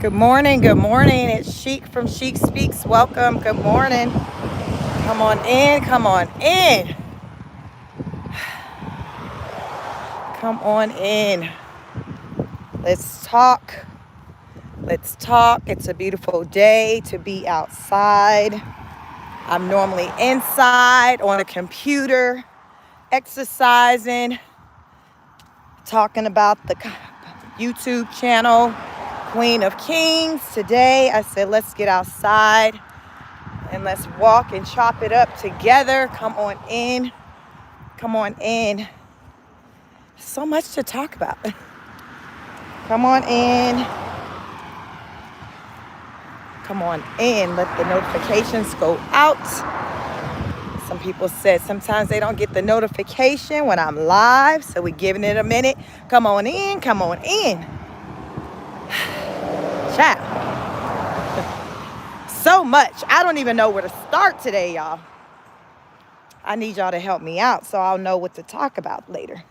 Good morning. Good morning. It's Chic from Chic Speaks. Welcome. Good morning. Come on in. Come on in. Come on in. Let's talk. Let's talk. It's a beautiful day to be outside. I'm normally inside on a computer, exercising, talking about the YouTube channel, Queen of Kings. Today, I said, let's get outside and let's walk and chop it up together. Come on in. Come on in. So much to talk about. Come on in. Come on in. Let the notifications go out. Some people said sometimes they don't get the notification when I'm live, so we're giving it a minute. Come on in. Come on in. Chat. So much. I don't even know where to start today, y'all. I need y'all to help me out so I'll know what to talk about later.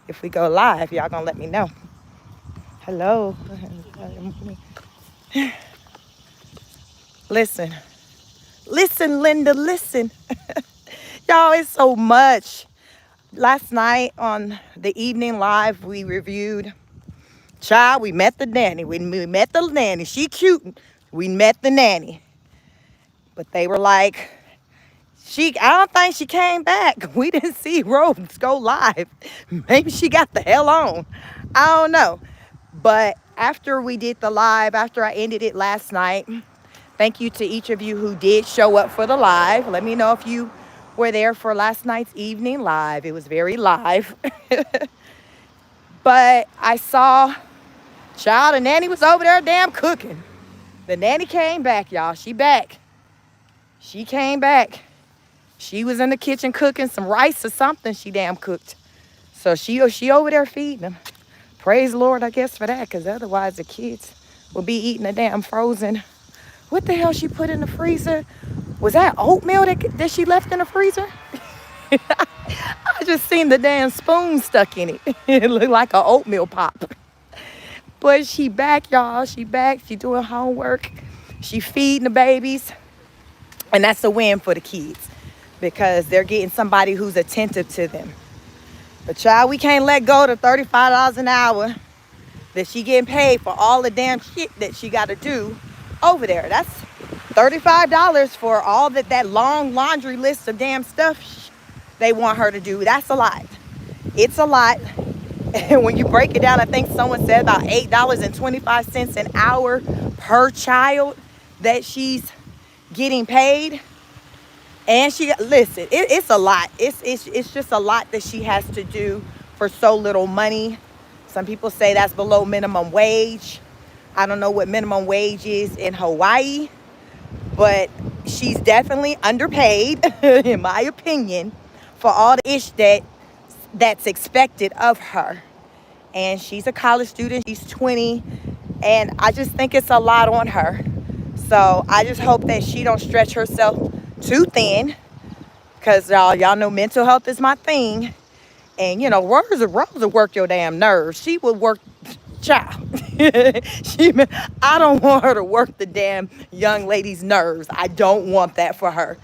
If we go live, y'all gonna let me know. Hello. Listen. Listen, Linda, listen. Y'all, it's so much. Last night on the evening live, we reviewed Child. We met the nanny. We met the nanny. She cute. We met the nanny. But they were like, I don't think she came back. We didn't see Rose go live. Maybe she got the hell on. I don't know. But after we did the live, after I ended it last night, thank you to each of you who did show up for the live. Let me know if you were there for last night's evening live. It was very live. But I saw Child and Nanny was over there damn cooking. The nanny came back, y'all. She back. She came back. She was in the kitchen cooking some rice or something she damn cooked. So she over there feeding them. Praise the Lord, I guess, for that, because otherwise the kids will be eating a damn frozen. What the hell she put in the freezer? Was that oatmeal that she left in the freezer? I just seen the damn spoon stuck in it. It looked like an oatmeal pop. But she back, y'all. She back. She doing homework. She feeding the babies. And that's a win for the kids because they're getting somebody who's attentive to them. But child, we can't let go of $35 an hour that she getting paid for all the damn shit that she got to do over there. That's $35 for all that long laundry list of damn stuff they want her to do. That's a lot. It's a lot. And when you break it down, I think someone said about $8.25 an hour per child that she's getting paid. And it's a lot. It's just a lot that she has to do for so little money. Some people say that's below minimum wage. I don't know what minimum wage is in Hawaii, but she's definitely underpaid, in my opinion, for all the ish that's expected of her. And she's a college student. She's 20, and I just think it's a lot on her. So I just hope that she don't stretch herself too thin, because y'all know mental health is my thing. And Rose will work your damn nerves. She will work, child. I don't want her to work the damn young lady's nerves. I don't want that for her.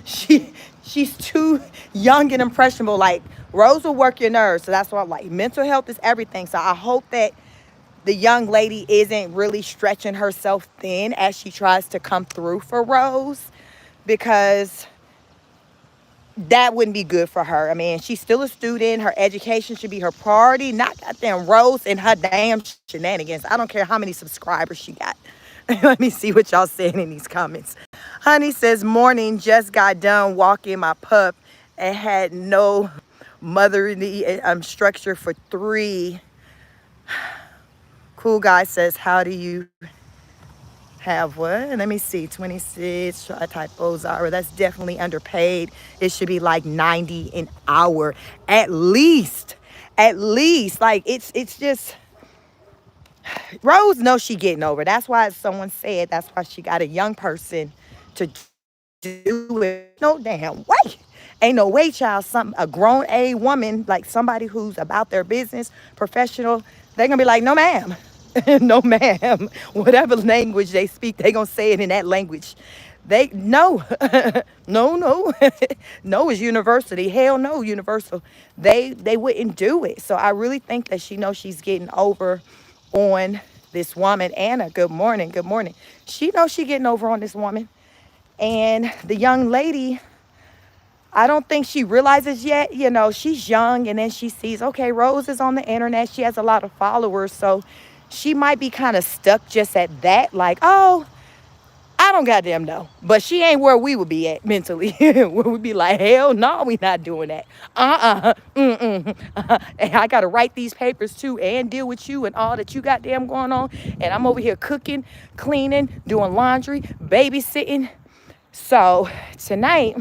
She's too young and impressionable. Like, Rose will work your nerves. So that's why I'm like, mental health is everything. So I hope that the young lady isn't really stretching herself thin as she tries to come through for Rose, because that wouldn't be good for her. I mean, she's still a student. Her education should be her priority, not goddamn Rose and her damn shenanigans. I don't care how many subscribers she got. Let me see what y'all saying in these comments. Honey says, morning, just got done walking my pup and had no motherly structure for 3. Cool guy says, how do you have what? Let me see, 26, typo, Zara. That's definitely underpaid. It should be like 90 an hour, at least. Like, it's just, Rose knows she getting over. That's why someone said that's why she got a young person to do it. No damn way. Ain't no way, child. A grown A woman, like somebody who's about their business, professional, they're gonna be like, no ma'am. No, ma'am. Whatever language they speak, they gonna say it in that language. They no, no. No is university. Hell no, universal. They wouldn't do it. So I really think that she knows she's getting over on this woman. Anna, good morning, good morning. She knows she getting over on this woman. And the young lady, I don't think she realizes yet, she's young, and then she sees, okay, Rose is on the internet. She has a lot of followers. So she might be kind of stuck just at that, like, oh, I don't goddamn know. But she ain't where we would be at mentally. Where we'd be like, hell no, we not doing that. And I got to write these papers too and deal with you and all that you goddamn going on. And I'm over here cooking, cleaning, doing laundry, babysitting. So tonight,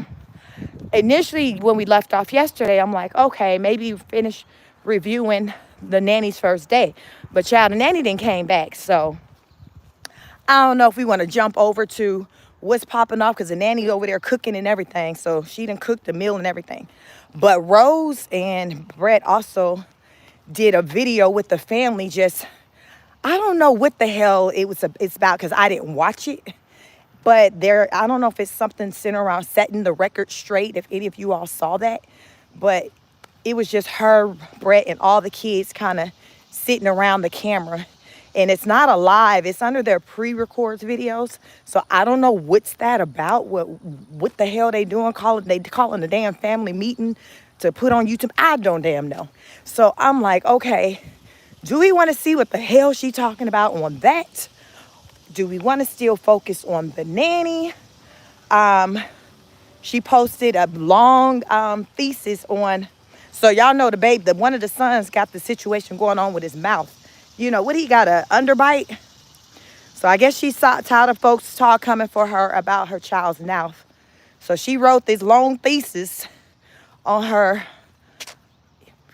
initially when we left off yesterday, I'm like, okay, maybe finish reviewing the nanny's first day. But child, the nanny didn't came back. So I don't know if we want to jump over to what's popping off, because the nanny over there cooking and everything. So she done cooked the meal and everything. But Rose and Brett also did a video with the family. Just, I don't know what the hell it's about, because I didn't watch it. But I don't know if it's something centered around setting the record straight, if any of you all saw that. But it was just her, Brett, and all the kids kind of sitting around the camera. And it's not a live, it's under their pre-records videos. So I don't know what's that about, what the hell they doing, they calling the damn family meeting to put on YouTube. I don't damn know. So I'm like, okay, do we want to see what the hell she talking about on that? Do we want to still focus on the nanny? She posted a long thesis on, so y'all know one of the sons got the situation going on with his mouth. What he got, a underbite? So I guess she's tired of folks talk coming for her about her child's mouth. So she wrote this long thesis on her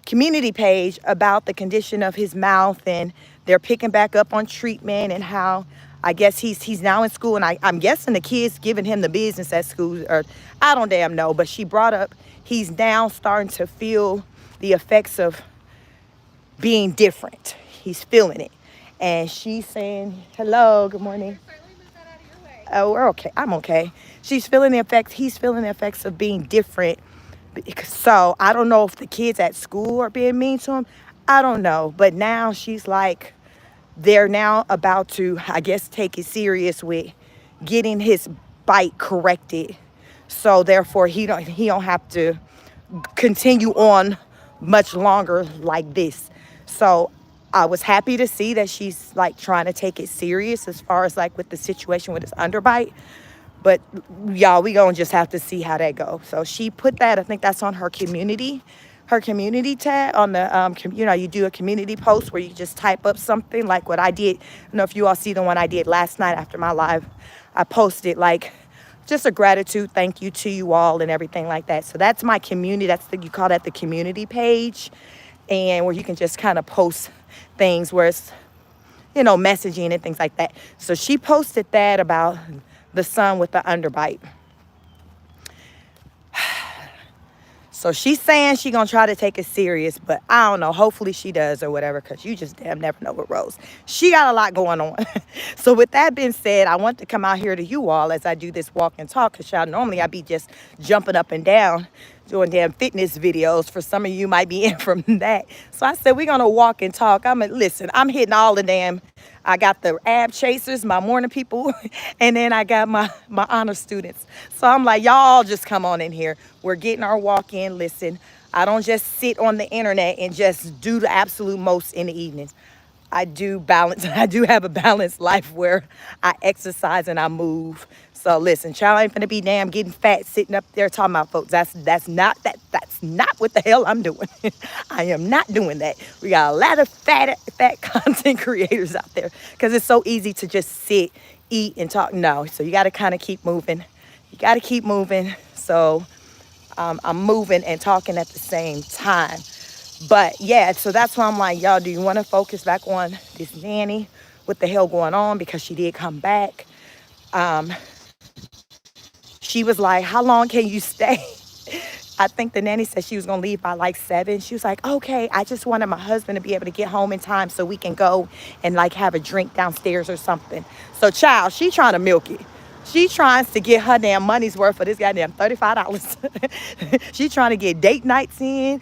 community page about the condition of his mouth, and they're picking back up on treatment, and how I guess he's now in school, and I'm guessing the kids giving him the business at school, or I don't damn know. But she brought up he's now starting to feel the effects of being different. He's feeling it. And she's saying, hello, good morning. Oh, we're okay. I'm okay. He's feeling the effects of being different. So I don't know if the kids at school are being mean to him. I don't know. But now she's like, they're now about to, I guess, take it serious with getting his bite corrected. So therefore he don't have to continue on much longer like this. So I was happy to see that she's like trying to take it serious as far as like with the situation with his underbite. But y'all, we gonna just have to see how that goes. So she put that, I think that's on her community tab on the, you do a community post where you just type up something like what I did. I don't know if you all see the one I did last night after my live. I posted like just a gratitude, thank you to you all and everything like that. So that's my community. You call that the community page, and where you can just kind of post things where it's, messaging and things like that. So she posted that about the son with the underbite. So she's saying she's going to try to take it serious, but I don't know. Hopefully she does or whatever, because you just damn never know with Rose. She got a lot going on. So with that being said, I want to come out here to you all as I do this walk and talk, because y'all normally I be just jumping up and down doing damn fitness videos. For some of you might be in from that. So I said we're going to walk and talk. I'm hitting all the damn, I got the ab chasers, my morning people, and then I got my honor students. So I'm like, y'all just come on in here. We're getting our walk in. Listen, I don't just sit on the internet and just do the absolute most in the evenings. I do have a balanced life where I exercise and I move. So listen, child ain't finna be damn getting fat sitting up there talking about folks. That's not what the hell I'm doing. I am not doing that. We got a lot of fat content creators out there, because it's so easy to just sit, eat, and talk. No, so you got to kind of keep moving. So I'm moving and talking at the same time. But yeah, so that's why I'm like, y'all, do you want to focus back on this nanny? What the hell going on? Because she did come back. She was like, how long can you stay? I think the nanny said she was gonna leave by like 7. She was like, okay, I just wanted my husband to be able to get home in time so we can go and like have a drink downstairs or something. So child, she trying to milk it. She tries to get her damn money's worth for this goddamn $35. She trying to get date nights in.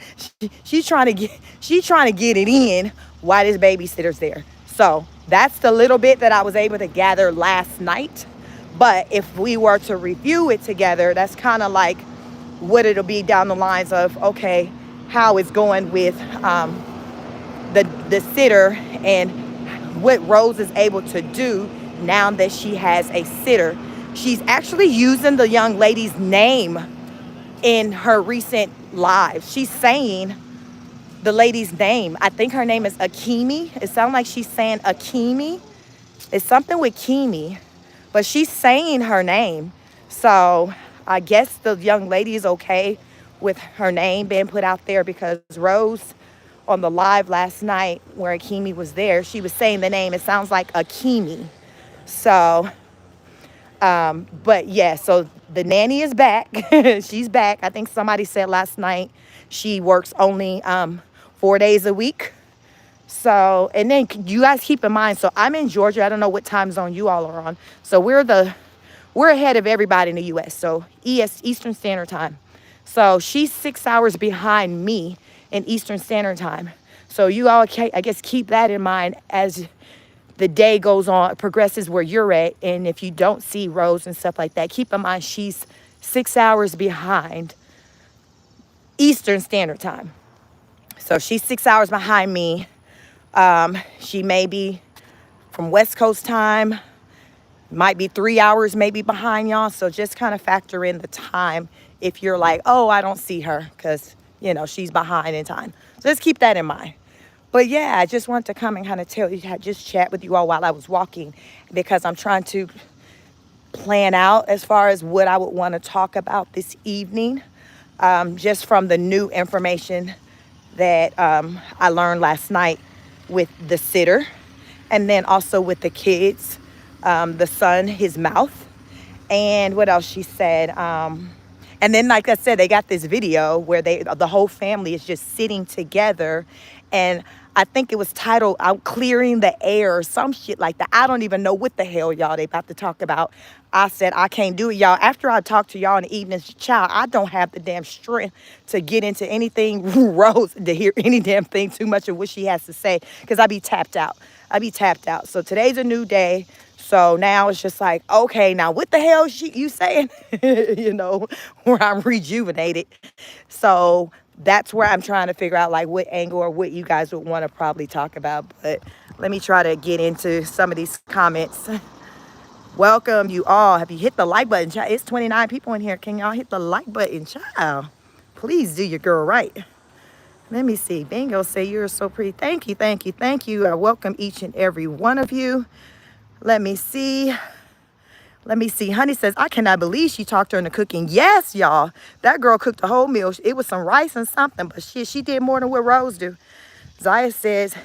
She trying to get it in while this babysitter's there. So that's the little bit that I was able to gather last night. But if we were to review it together, that's kind of like what it'll be down the lines of, okay, how it's going with the sitter and what Rose is able to do now that she has a sitter. She's actually using the young lady's name in her recent live. She's saying the lady's name. I think her name is Akimi. It sounds like she's saying Akimi. It's something with Kimi, but she's saying her name. So I guess the young lady is okay with her name being put out there, because Rose on the live last night where Akimi was there, she was saying the name. It sounds like Akimi. So but yeah, so the nanny is back. She's back. I think somebody said last night she works only 4 days a week. So, and then you guys keep in mind, so I'm in Georgia. I don't know what time zone you all are on. So we're ahead of everybody in the US. So Eastern Standard Time. So she's 6 hours behind me in Eastern Standard Time. So you all, I guess, keep that in mind as the day goes on, progresses where you're at. And if you don't see Rose and stuff like that, keep in mind she's 6 hours behind Eastern Standard Time. So she's 6 hours behind me. She may be from West Coast time, might be 3 hours maybe behind y'all. So just kind of factor in the time if you're like, oh, I don't see her because, you know, she's behind in time. So just keep that in mind. But yeah, I just wanted to come and kind of tell you, just chat with you all while I was walking, because I'm trying to plan out as far as what I would want to talk about this evening, just from the new information that I learned last night with the sitter, and then also with the kids, the son, his mouth, and what else she said. And then, like I said, they got this video where the whole family is just sitting together, and I think it was titled "Out Clearing the Air" or some shit like that. I don't even know what the hell y'all they about to talk about. I said, I can't do it, y'all. After I talk to y'all in the evenings, child, I don't have the damn strength to get into anything Rose, to hear any damn thing too much of what she has to say, because I be tapped out. So today's a new day. So now it's just like, okay, now what the hell you saying? You know, where I'm rejuvenated. So that's where I'm trying to figure out like what angle or what you guys would want to probably talk about. But let me try to get into some of these comments. Welcome you all. Have you hit the like button, child? It's 29 people in here. Can y'all hit the like button, child? Please do your girl right. Let me see. Bingo say you're so pretty. Thank you, thank you, thank you. I welcome each and every one of you. Let me see. Honey says, I cannot believe she talked her into cooking. Yes, y'all. That girl cooked a whole meal. It was some rice and something, but she did more than what Rose do. Zaya says,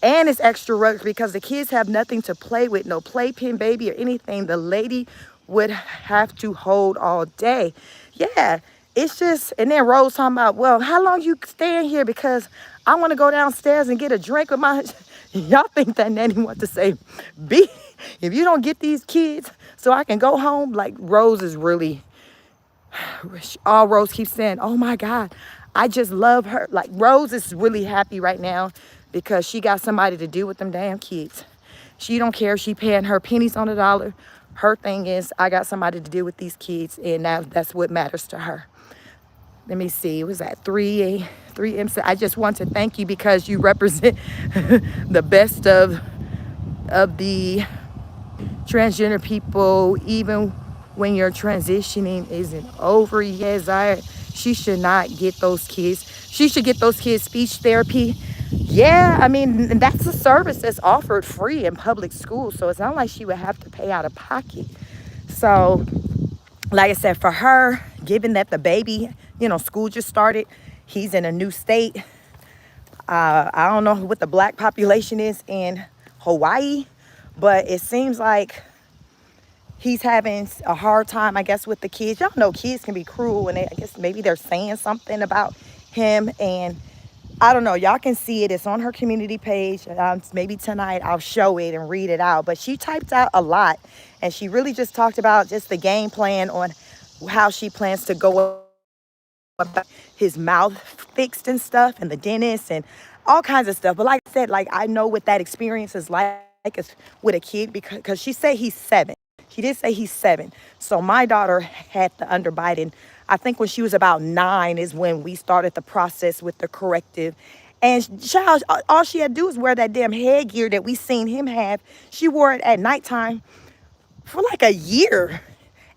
and it's extra rugs because the kids have nothing to play with. No playpen, baby, or anything. The lady would have to hold all day. Yeah, it's just, and then Rose talking about, well, how long you staying here? Because I want to go downstairs and get a drink with my, y'all think that nanny want to say, B, if you don't get these kids so I can go home. Like Rose is really, all Rose keeps saying, oh my God, I just love her. Like Rose is really happy right now because she got somebody to deal with them damn kids. She don't care if she paying her pennies on the dollar. Her thing is, I got somebody to deal with these kids, and that's what matters to her. Let me see, it was at 3 MC. I just want to thank you because you represent the best of the transgender people, even when your transitioning isn't over. Yes, she should not get those kids. She should get those kids speech therapy. Yeah, I mean, that's a service that's offered free in public schools. So it's not like she would have to pay out of pocket. So, like I said, for her, given that the baby, you know, school just started, he's in a new state. I don't know what the black population is in Hawaii, but it seems like he's having a hard time, I guess, with the kids. Y'all know kids can be cruel, and I guess maybe they're saying something about him. And I don't know. Y'all can see it. It's on her community page. Maybe tonight I'll show it and read it out. But she typed out a lot, and she really just talked about just the game plan on how she plans to go about his mouth fixed and stuff, and the dentist and all kinds of stuff. But like I said, like I know what that experience is like is with a kid, because she said he's 7. She did say he's 7. So my daughter had the underbite, and I think when she was about 9 is when we started the process with the corrective. And child, all she had to do was wear that damn headgear that we seen him have. She wore it at nighttime for like a year.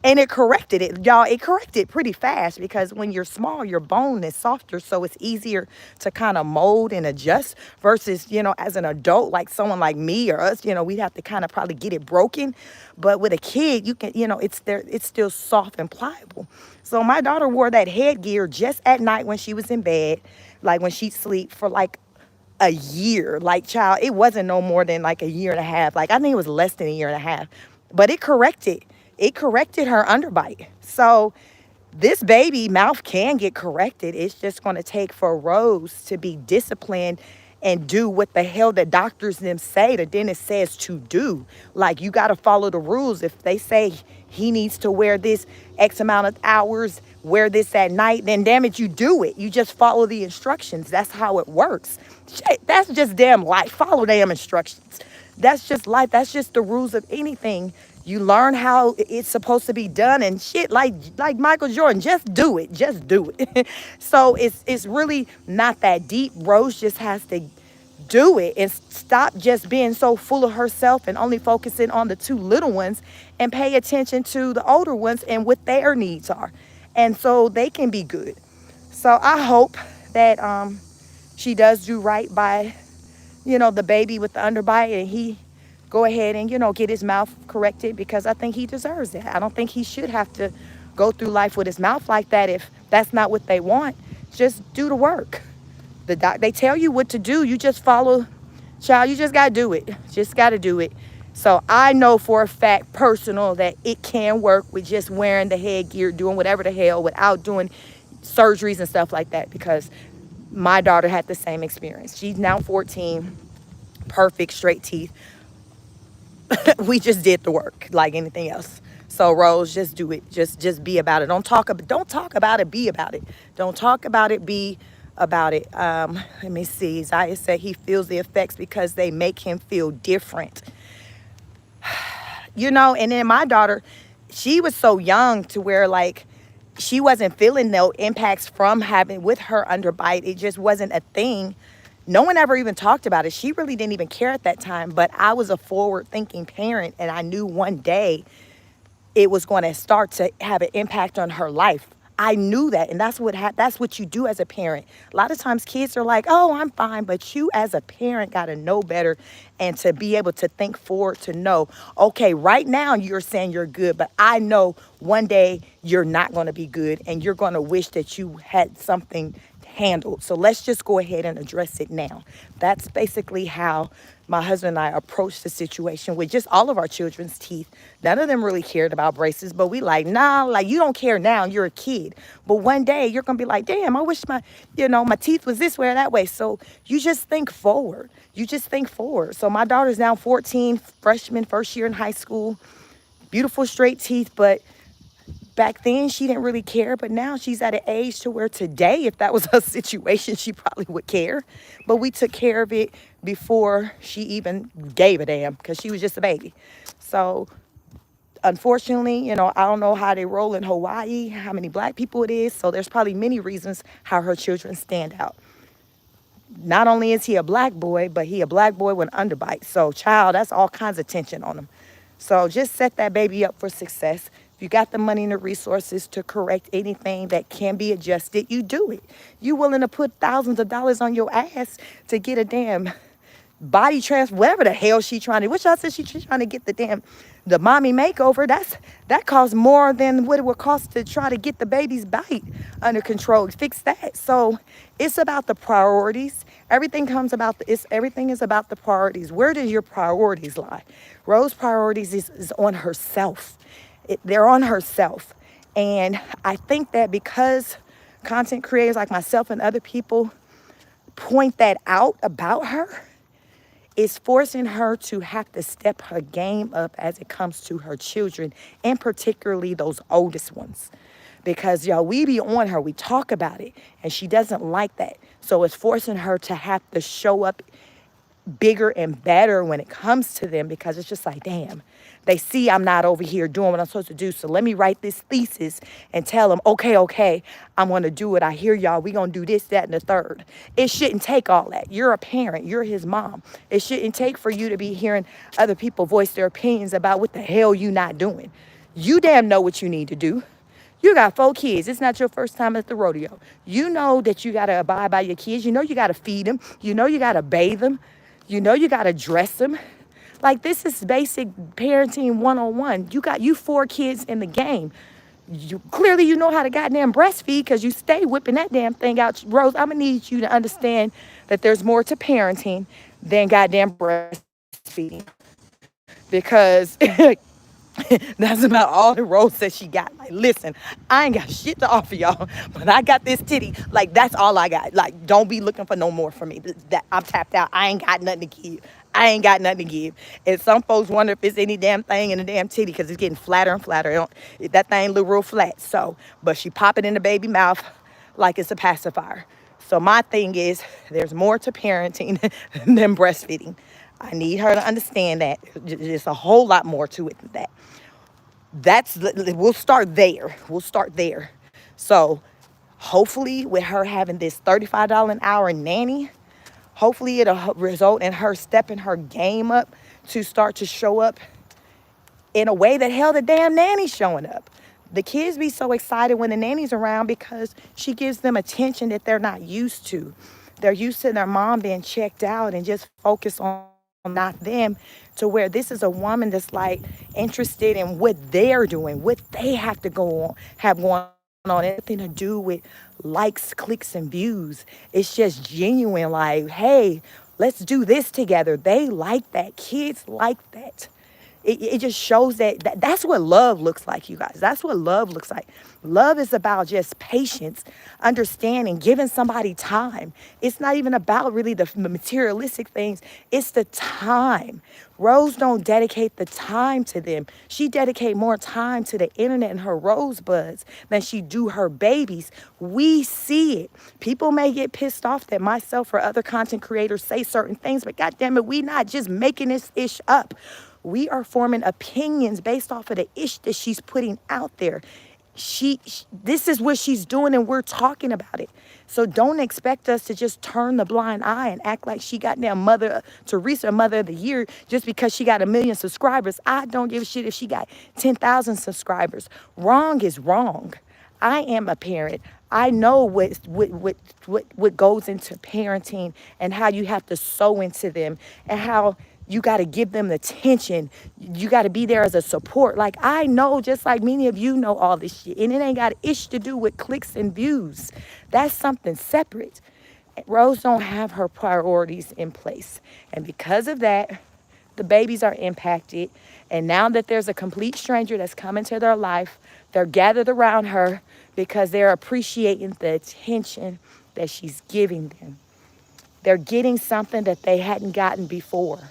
And it corrected it, y'all. It corrected pretty fast, because when you're small, your bone is softer, so it's easier to kind of mold and adjust versus, as an adult, like someone like me or us, we'd have to kind of probably get it broken. But with a kid, you can, it's there, it's still soft and pliable. So my daughter wore that headgear just at night when she was in bed, like when she'd sleep, for like a year. Like, child, it wasn't no more than like a year and a half. Like, I think it was less than a year and a half, but it corrected her underbite. So this baby mouth can get corrected. It's just going to take for Rose to be disciplined and do what the hell the doctors them say, the dentist says to do. Like, you got to follow the rules. If they say he needs to wear this X amount of hours, wear this at night, then damn it, you do it. You just follow the instructions. That's how it works. Shit, that's just damn life. Follow damn instructions. That's just life. That's just the rules of anything. You learn how it's supposed to be done, and shit, like Michael Jordan, just do it. Just do it. So it's really not that deep. Rose just has to do it and stop just being so full of herself and only focusing on the 2 little ones, and pay attention to the older ones and what their needs are. And so they can be good. So I hope that she does do right by, the baby with the underbite, and he go ahead and, get his mouth corrected, because I think he deserves that. I don't think he should have to go through life with his mouth like that if that's not what they want. Just do the work. They tell you what to do. You just follow. Child, you just got to do it. Just got to do it. So I know for a fact, personal, that it can work with just wearing the headgear, doing whatever the hell, without doing surgeries and stuff like that, because my daughter had the same experience. She's now 14, perfect straight teeth. We just did the work like anything else. So Rose, just do it. Just be about it. Don't talk about it. Be about it. Don't talk about it. Be about it. Let me see. Zaya said he feels the effects because they make him feel different. And then my daughter, she was so young to where like she wasn't feeling no impacts from having with her underbite. It just wasn't a thing. No one ever even talked about it. She really didn't even care at that time. But I was a forward-thinking parent, and I knew one day it was going to start to have an impact on her life. I knew that, and that's what you do as a parent. A lot of times kids are like, oh, I'm fine. But you as a parent got to know better, and to be able to think forward, to know, okay, right now you're saying you're good, but I know one day you're not going to be good, and you're going to wish that you had something handled. So let's just go ahead and address it now. That's basically how my husband and I approached the situation with just all of our children's teeth. None of them really cared about braces, but we like, nah, like you don't care now, you're a kid. But one day you're gonna be like, damn, I wish my teeth was this way or that way. So you just think forward. So my daughter's now 14, freshman, first year in high school, beautiful straight teeth, but back then, she didn't really care, but now she's at an age to where today, if that was her situation, she probably would care. But we took care of it before she even gave a damn, because she was just a baby. So unfortunately, I don't know how they roll in Hawaii, how many black people it is. So there's probably many reasons how her children stand out. Not only is he a black boy, but he a black boy with an underbite. So child, that's all kinds of tension on him. So just set that baby up for success. If you got the money and the resources to correct anything that can be adjusted, you do it. You willing to put thousands of dollars on your ass to get a damn body transfer, whatever the hell she trying to, which I said she's trying to get the mommy makeover. That costs more than what it would cost to try to get the baby's bite under control, fix that. So it's about the priorities. Everything comes about everything is about the priorities. Where do your priorities lie? Rose priorities is on herself. They're on herself. And I think that because content creators like myself and other people point that out about her, is forcing her to have to step her game up as it comes to her children, and particularly those oldest ones. Because y'all, we be on her, we talk about it, and she doesn't like that. So it's forcing her to have to show up bigger and better when it comes to them, because it's just like, damn, they see I'm not over here doing what I'm supposed to do. So let me write this thesis and tell them, okay, I'm going to do it. I hear y'all. We going to do this, that, and the third. It shouldn't take all that. You're a parent. You're his mom. It shouldn't take for you to be hearing other people voice their opinions about what the hell you not doing. You damn know what you need to do. You got 4 kids. It's not your first time at the rodeo. You know that you got to abide by your kids. You know you got to feed them. You know you got to bathe them. You know you got to dress them. Like, this is basic parenting 101. You 4 kids in the game. Clearly you know how to goddamn breastfeed, because you stay whipping that damn thing out. Rose, I'm going to need you to understand that there's more to parenting than goddamn breastfeeding. Because that's about all the roles that she got. Like, listen, I ain't got shit to offer y'all, but I got this titty. Like, that's all I got. Like, don't be looking for no more from me. That I'm tapped out. I ain't got nothing to give. I ain't got nothing to give. And some folks wonder if it's any damn thing in the damn titty, because it's getting flatter and flatter. That thing look real flat. So, but she pop it in the baby mouth like it's a pacifier. So my thing is, there's more to parenting than breastfeeding. I need her to understand that. There's a whole lot more to it than that. We'll start there. We'll start there. So hopefully with her having this $35 an hour nanny, hopefully it'll result in her stepping her game up to start to show up in a way that hell the damn nanny's showing up. The kids be so excited when the nanny's around because she gives them attention that they're not used to. They're used to their mom being checked out and just focus on not them, to where this is a woman that's like interested in what they're doing, what they have to have going on. Anything to do with likes, clicks, and views. It's just genuine, like, hey, let's do this together. They like that. Kids like that. It just shows that's what love looks like, you guys. That's what love looks like. Love is about just patience, understanding, giving somebody time. It's not even about really the materialistic things. It's the time. Rose don't dedicate the time to them. She dedicate more time to the internet and her rosebuds than she do her babies. We see it. People may get pissed off that myself or other content creators say certain things, but goddamn it, we not just making this ish up. We are forming opinions based off of the ish that she's putting out there. This is what she's doing, and we're talking about it. So don't expect us to just turn the blind eye and act like she got damn Mother Teresa, Mother of the Year, just because she got 1 million subscribers. I don't give a shit if she got 10,000 subscribers. Wrong is wrong. I am a parent. I know what goes into parenting, and how you have to sow into them, and how you got to give them the attention. You got to be there as a support. Like, I know, just like many of you know all this shit. And it ain't got ish to do with clicks and views. That's something separate. Rose don't have her priorities in place. And because of that, the babies are impacted. And now that there's a complete stranger that's come into their life, they're gathered around her because they're appreciating the attention that she's giving them. They're getting something that they hadn't gotten before.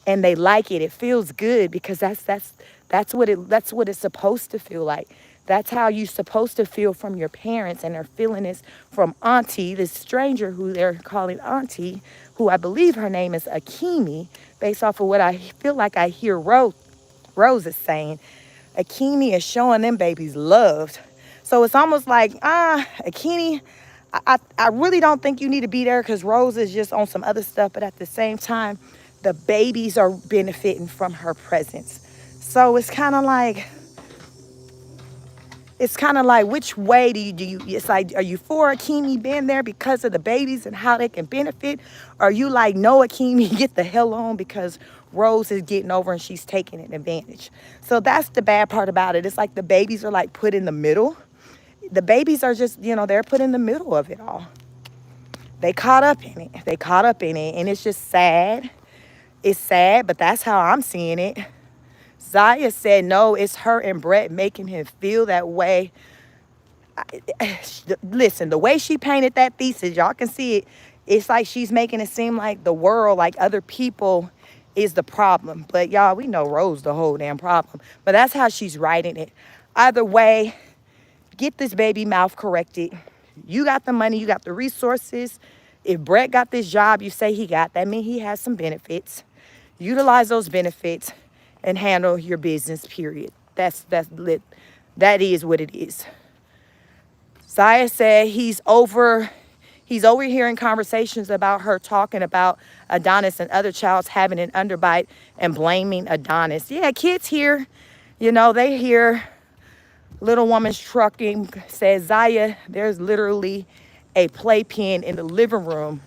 And they like it. It feels good, because that's what it's supposed to feel like. That's how you're supposed to feel from your parents, and they're feeling this from Auntie, this stranger who they're calling Auntie, who I believe her name is Akimi, based off of what I feel like I hear Rose is saying. Akimi is showing them babies loved. So it's almost like, Akimi, I really don't think you need to be there, because Rose is just on some other stuff, but at the same time, the babies are benefiting from her presence. So it's kind of like, which way do you, it's like, are you for Akimi being there because of the babies and how they can benefit? Or are you like, no, Akimi, get the hell on, because Rose is getting over and she's taking an advantage. So that's the bad part about it. It's like the babies are like put in the middle. The babies are just, they're put in the middle of it all. They caught up in it. They caught up in it. And it's just sad. It's sad, but that's how I'm seeing it. Zaya said, no, it's her and Brett making him feel that way. Listen, the way she painted that thesis, y'all can see it. It's like she's making it seem like the world, like other people, is the problem. But y'all, we know Rose the whole damn problem. But that's how she's writing it. Either way, get this baby mouth corrected. You got the money, you got the resources. If Brett got this job you say he got, that means he has some benefits. Utilize those benefits and handle your business, period. That's lit. That is what it is. Zaya said he's overhearing conversations about her talking about Adonis and other childs having an underbite and blaming Adonis. Yeah, kids hear, they hear. Little Woman's Trucking says, Zaya, there's literally a playpen in the living room.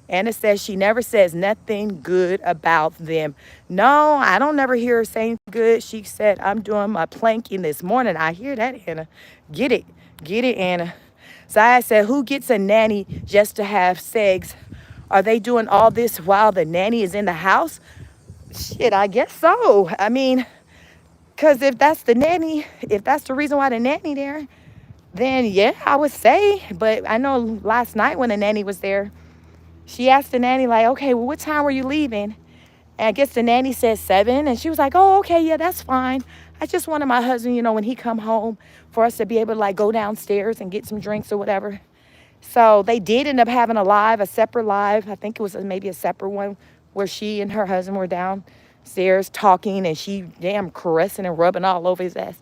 And it says she never says nothing good about them. No, I don't never hear her saying good. She said, I'm doing my planking this morning. I hear that, Anna. Get it, Anna. Zaya said, who gets a nanny just to have sex? Are they doing all this while the nanny is in the house? Shit, I guess so. I mean, because if that's the nanny, if that's the reason why the nanny there, then yeah, I would say. But I know last night when the nanny was there, she asked the nanny, like, okay, well, what time were you leaving? And I guess the nanny said 7. And she was like, oh, okay, yeah, that's fine. I just wanted my husband, when he come home, for us to be able to, like, go downstairs and get some drinks or whatever. So they did end up having a separate live. I think it was maybe a separate one where she and her husband were downstairs talking and she damn caressing and rubbing all over his ass.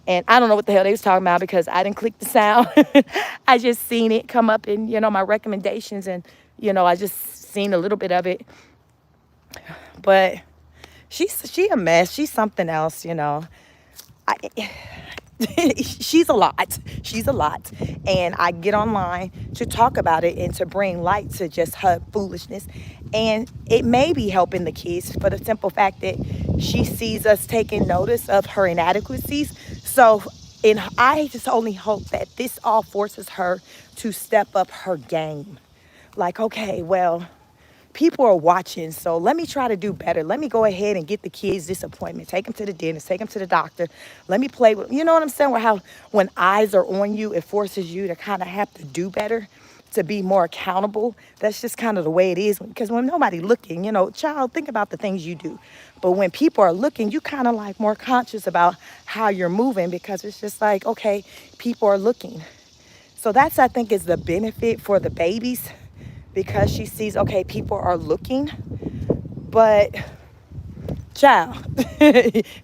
And I don't know what the hell they was talking about because I didn't click the sound. I just seen it come up in, my recommendations and, I just seen a little bit of it. But she a mess. She's something else, she's a lot. She's a lot. And I get online to talk about it and to bring light to just her foolishness. And it may be helping the kids for the simple fact that she sees us taking notice of her inadequacies. So I just only hope that this all forces her to step up her game. Like, okay, well, people are watching, so let me try to do better. Let me go ahead and get the kids this appointment. Take them to the dentist, take them to the doctor. Let me play with, you know what I'm saying? When eyes are on you, it forces you to kind of have to do better, to be more accountable. That's just kind of the way it is. Because when nobody looking, child, think about the things you do. But when people are looking, you kind of like more conscious about how you're moving because it's just like, okay, people are looking. So that's, I think, is the benefit for the babies. Because she sees, okay, people are looking, but child,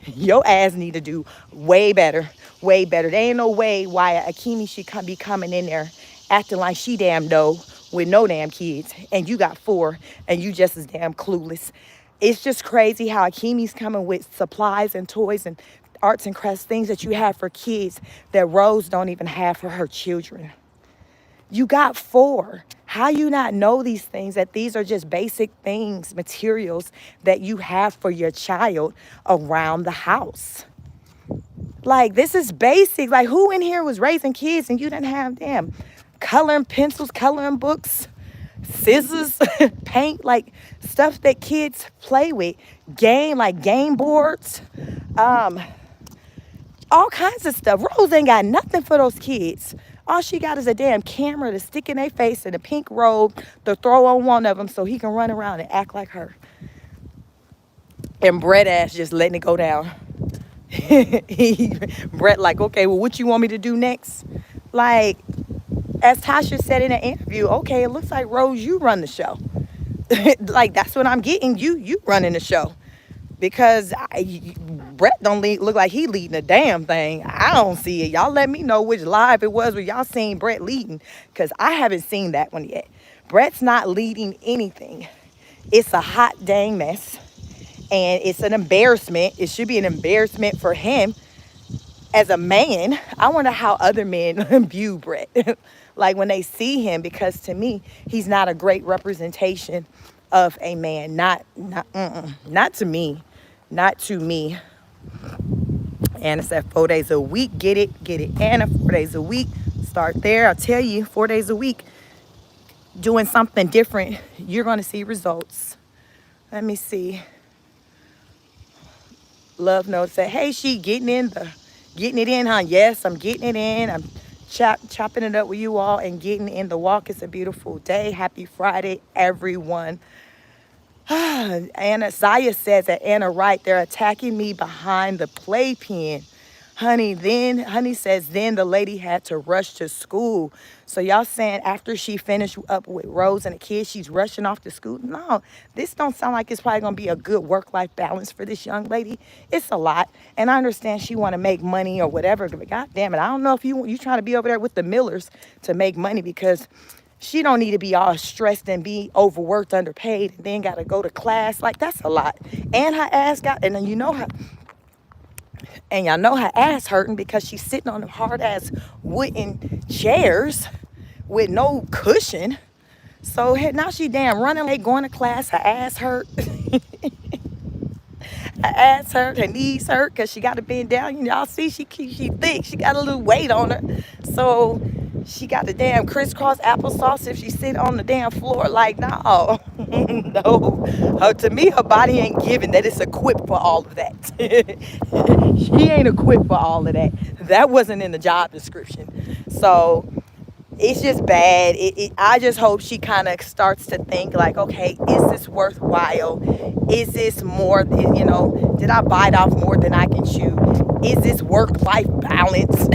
your ass need to do way better, way better. There ain't no way why Akimi should be coming in there acting like she damn know with no damn kids, and you got 4, and you just as damn clueless. It's just crazy how Akimi's coming with supplies and toys and arts and crafts, things that you have for kids that Rose don't even have for her children. You got 4. How you not know these things, that these are just basic things, materials that you have for your child around the house? Like, this is basic. Like, who in here was raising kids and you didn't have, damn, coloring pencils, coloring books, scissors, paint, like stuff that kids play with, game boards, all kinds of stuff. Rose ain't got nothing for those kids. All she got is a damn camera to stick in their face and a pink robe to throw on one of them so he can run around and act like her. And Brett ass just letting it go down. Brett like, okay, well, what you want me to do next? Like, as Tasha said in an interview, okay, it looks like, Rose, you run the show. Like, that's what I'm getting. You running the show. Because Brett don't look like he leading a damn thing. I don't see it. Y'all let me know which live it was where y'all seen Brett leading. Because I haven't seen that one yet. Brett's not leading anything. It's a hot dang mess. And it's an embarrassment. It should be an embarrassment for him as a man. I wonder how other men view Brett. Like when they see him. Because to me, he's not a great representation of a man. Not to me. Not to me. Anna said 4 days a week. Get it, Anna. 4 days a week. Start there. I'll tell you, 4 days a week. doing something different, you're going to see results. Let me see. Love note said, hey, she getting it in, huh? Yes, I'm getting it in. I'm chopping it up with you all and getting in the walk. It's a beautiful day. Happy Friday, everyone. Anna Zaya says that Anna right, they're attacking me behind the playpen. Honey says then the lady had to rush to school. So y'all saying after she finished up with Rose and the kids, she's rushing off to school? No, this don't sound like it's probably gonna be a good work-life balance for this young lady. It's a lot, and I understand she want to make money or whatever. But God damn it, I don't know if you trying to be over there with the Millers to make money, because she don't need to be all stressed and be overworked, underpaid, and then got to go to class. Like, that's a lot. And her ass got, and then y'all know her ass hurting because she's sitting on them hard ass wooden chairs with no cushion. So now she damn running late, going to class. Her ass hurt. Her ass hurt, her knees hurt because she got to bend down. Y'all see, she thick. She got a little weight on her. So she got the damn crisscross applesauce if she sit on the damn floor. Like, no. No. To me, her body ain't given that it's equipped for all of that. She ain't equipped for all of that. That wasn't in the job description. So it's just bad. I just hope she kind of starts to think like, okay, is this worthwhile? Is this more, did I bite off more than I can chew? Is this work-life balance?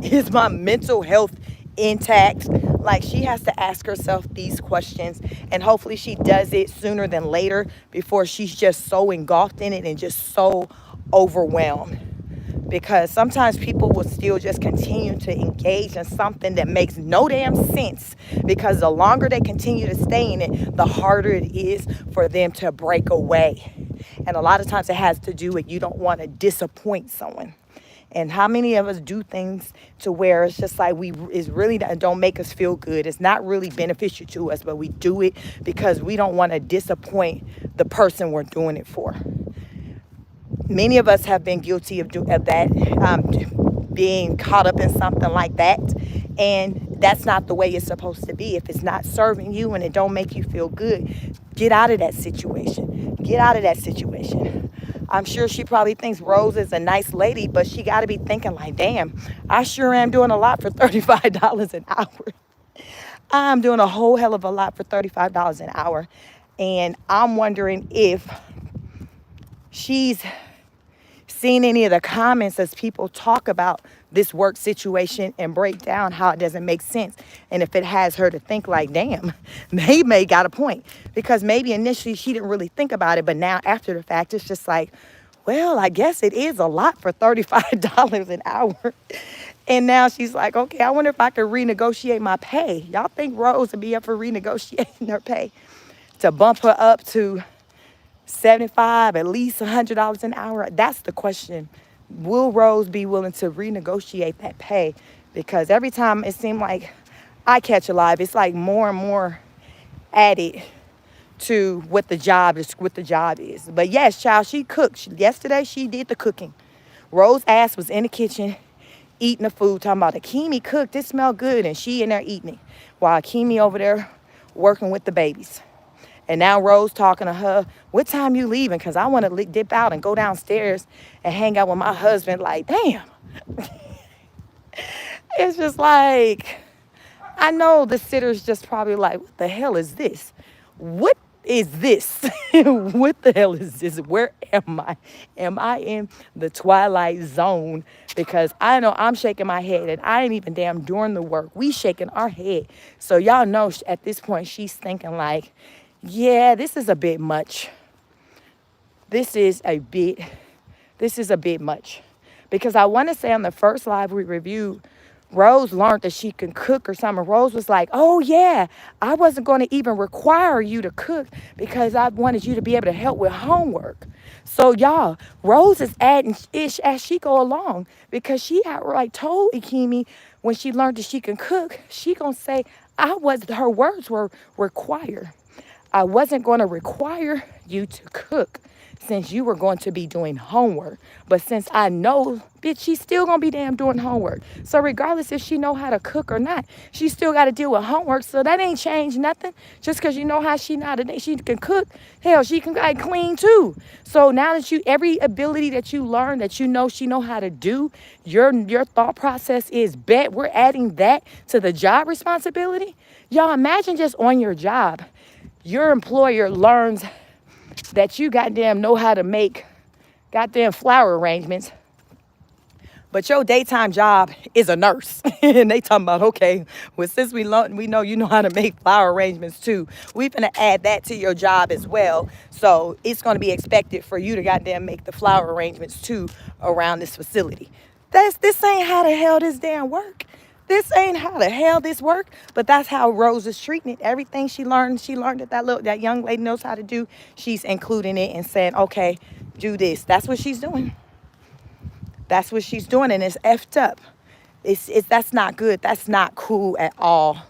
Is my mental health intact? Like, she has to ask herself these questions, and hopefully she does it sooner than later before she's just so engulfed in it and just so overwhelmed. Because sometimes people will still just continue to engage in something that makes no damn sense, because the longer they continue to stay in it, the harder it is for them to break away. And a lot of times it has to do with you don't want to disappoint someone. And how many of us do things to where it's just like it's really don't make us feel good. It's not really beneficial to us, but we do it because we don't want to disappoint the person we're doing it for. Many of us have been guilty of that, being caught up in something like that. And that's not the way it's supposed to be. If it's not serving you and it don't make you feel good, get out of that situation. Get out of that situation. I'm sure she probably thinks Rose is a nice lady, but she got to be thinking like, damn, I sure am doing a lot for $35 an hour. I'm doing a whole hell of a lot for $35 an hour. And I'm wondering if she's seen any of the comments as people talk about this work situation and break down how it doesn't make sense. And if it has her to think like, damn, they may got a point. Because maybe initially she didn't really think about it, but now after the fact, it's just like, well, I guess it is a lot for $35 an hour. And now she's like, okay, I wonder if I could renegotiate my pay. Y'all think Rose would be up for renegotiating her pay to bump her up to $75, at least $100 an hour? That's the question. Will Rose be willing to renegotiate that pay? Because every time it seemed like I catch a live, it's like more and more added to what the job is. But yes, child, she cooked. Yesterday she did the cooking. Rose ass was in the kitchen eating the food, talking about Akimi cooked. It smelled good, and she in there eating it while Akimi over there working with the babies. And now Rose talking to her, what time you leaving? Because I want to dip out and go downstairs and hang out with my husband. Like, damn. It's just like, I know the sitter's just probably like, what the hell is this? What is this? What the hell is this? Where am I? Am I in the twilight zone? Because I know I'm shaking my head, and I ain't even damn doing the work. We shaking our head. So y'all know at this point she's thinking like, yeah, this is a bit much. This is a bit much. Because I want to say on the first live we reviewed, Rose learned that she can cook or something. Rose was like, oh yeah, I wasn't going to even require you to cook because I wanted you to be able to help with homework. So y'all, Rose is adding ish as she go along, because she outright told Akimi when she learned that she can cook, she gonna say, her words were required. I wasn't going to require you to cook. since you were going to be doing homework. But since I know, bitch, she's still gonna be damn doing homework. So regardless if she know how to cook or not, she still got to deal with homework. So that ain't changed nothing. Just because you know how she can cook, hell, she can like, clean too. So now that every ability that you learn that you know she know how to do, your thought process is bet we're adding that to the job responsibility. Y'all imagine just on your job, your employer learns that you goddamn know how to make goddamn flower arrangements, but your daytime job is a nurse. And they talking about, okay, well, since we know you know how to make flower arrangements too, we finna add that to your job as well. So it's gonna be expected for you to goddamn make the flower arrangements too around this facility. This ain't how the hell this damn work. This ain't how the hell this work, but that's how Rose is treating it. Everything she learned that young lady knows how to do. She's including it and saying, okay, do this. That's what she's doing. That's what she's doing, and it's effed up. That's not good. That's not cool at all.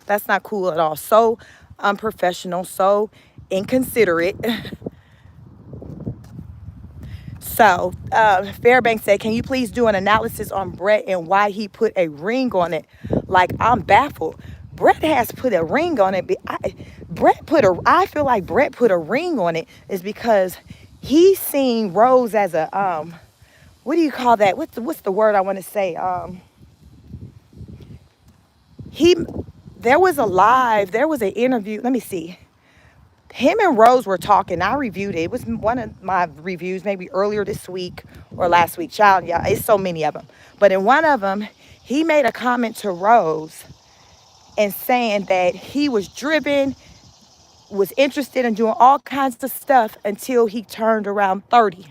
That's not cool at all. So unprofessional, so inconsiderate. So Fairbanks said, can you please do an analysis on Brett and why he put a ring on it? Like, I'm baffled. Brett has put a ring on it. I feel like Brett put a ring on it is because he seen Rose as a what do you call that? What's the word I want to say? There was an interview. Let me see. Him and Rose were talking. I reviewed it. It was one of my reviews, maybe earlier this week or last week. Child, yeah, it's so many of them. But in one of them, he made a comment to Rose and saying that he was driven, was interested in doing all kinds of stuff until he turned around 30.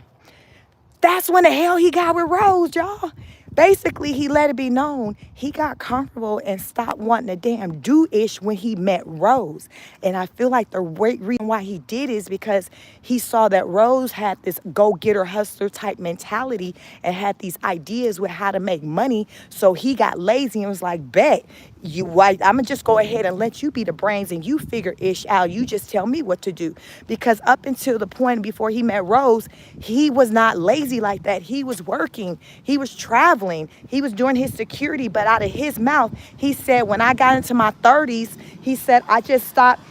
That's when the hell he got with Rose, y'all. Basically, he let it be known he got comfortable and stopped wanting to damn do-ish when he met Rose. And I feel like the reason why he did is because he saw that Rose had this go-getter hustler type mentality and had these ideas with how to make money. So he got lazy and was like, bet, I'm going to just go ahead and let you be the brains and you figure ish out. You just tell me what to do. Because up until the point before he met Rose, he was not lazy like that. He was working. He was traveling. He was doing his security. But out of his mouth, he said, when I got into my 30s, he said, I just stopped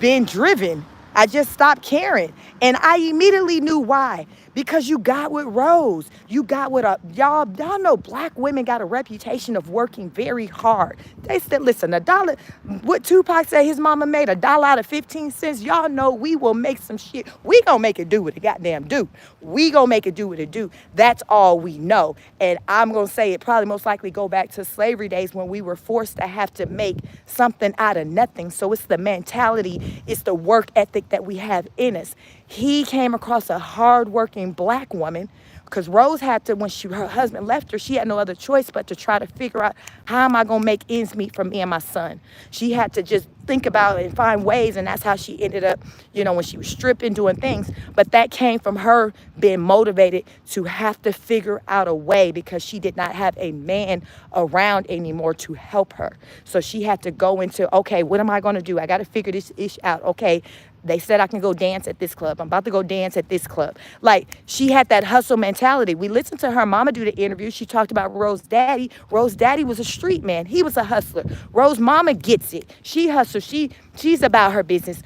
being driven. I just stopped caring. And I immediately knew why. Because you got with Rose. You got with y'all know black women got a reputation of working very hard. They said, listen, $1, what Tupac said his mama made, $1 out of 15 cents. Y'all know we will make some shit. We gonna make it do what it goddamn do. We gonna make it do what it do. That's all we know. And I'm gonna say it probably most likely go back to slavery days when we were forced to have to make something out of nothing. So it's the mentality, it's the work ethic that we have in us. He came across a hardworking black woman because Rose had to, when her husband left her, she had no other choice but to try to figure out how am I going to make ends meet for me and my son. She had to just think about it and find ways, and that's how she ended up, when she was stripping, doing things. But that came from her being motivated to have to figure out a way because she did not have a man around anymore to help her. So she had to go into, okay, what am I going to do? I got to figure this ish out. Okay, they said I can go dance at this club. I'm about to go dance at this club. Like, she had that hustle mentality. We listened to her mama do the interview. She talked about Rose's daddy. Rose's daddy was a street man. He was a hustler. Rose's mama gets it. She hustles. She's about her business.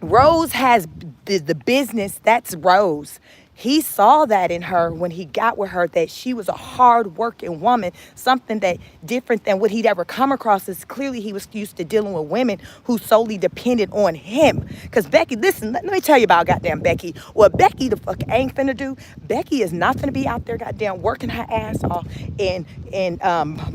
Rose has the business. That's Rose. He saw that in her when he got with her, that she was a hard-working woman, something that different than what he'd ever come across. Is clearly he was used to dealing with women who solely depended on him. Because Becky, listen, let me tell you about goddamn Becky. What Becky the fuck ain't finna do, Becky is not finna be out there goddamn working her ass off and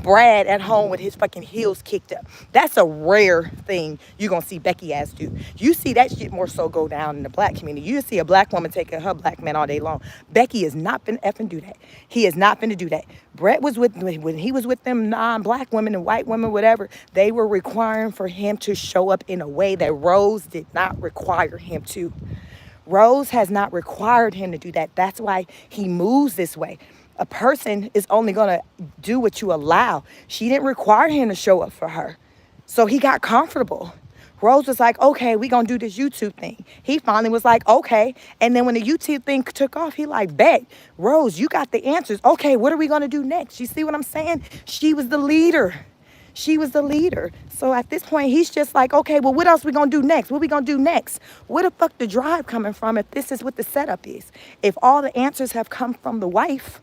Brad at home with his fucking heels kicked up. That's a rare thing you're gonna see Becky ass do. You see that shit more so go down in the black community. You see a black woman taking her black man all day long. Becky is not finna effing do that. He is not finna do that. Brett was when he was with them non-black women and white women, whatever, they were requiring for him to show up in a way that Rose did not require him to. Rose has not required him to do that. That's why he moves this way. A person is only gonna do what you allow. She didn't require him to show up for her. So he got comfortable. Rose was like, okay, we gonna do this YouTube thing. He finally was like, okay. And then when the YouTube thing took off, he like, bet, Rose, you got the answers. Okay, what are we gonna do next? You see what I'm saying? She was the leader. She was the leader. So at this point, he's just like, okay, well, what else we gonna do next? What we gonna do next? Where the fuck the drive coming from if this is what the setup is? If all the answers have come from the wife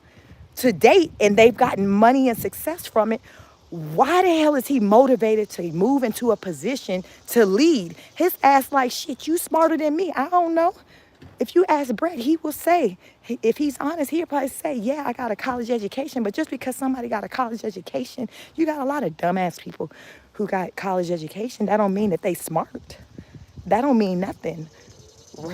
to date and they've gotten money and success from it, why the hell is he motivated to move into a position to lead? His ass like, shit, you smarter than me. I don't know. If you ask Brett, he will say, if he's honest, he'll probably say, yeah, I got a college education. But just because somebody got a college education, you got a lot of dumbass people who got college education. That don't mean that they smart. That don't mean nothing.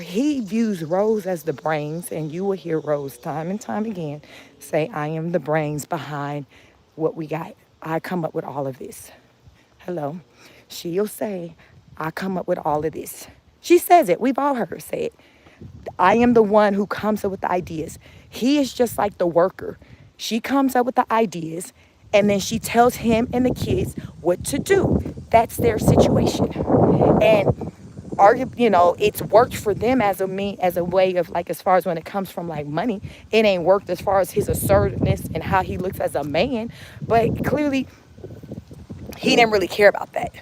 He views Rose as the brains, and you will hear Rose time and time again say, I am the brains behind what we got. I come up with all of this. Hello. She'll say, I come up with all of this. She says it. We've all heard her say it. I am the one who comes up with the ideas. He is just like the worker. She comes up with the ideas and then she tells him and the kids what to do. That's their situation. And it's worked for them as a way of like, as far as when it comes from like money, it ain't worked as far as his assertiveness and how he looks as a man. But clearly he didn't really care about that.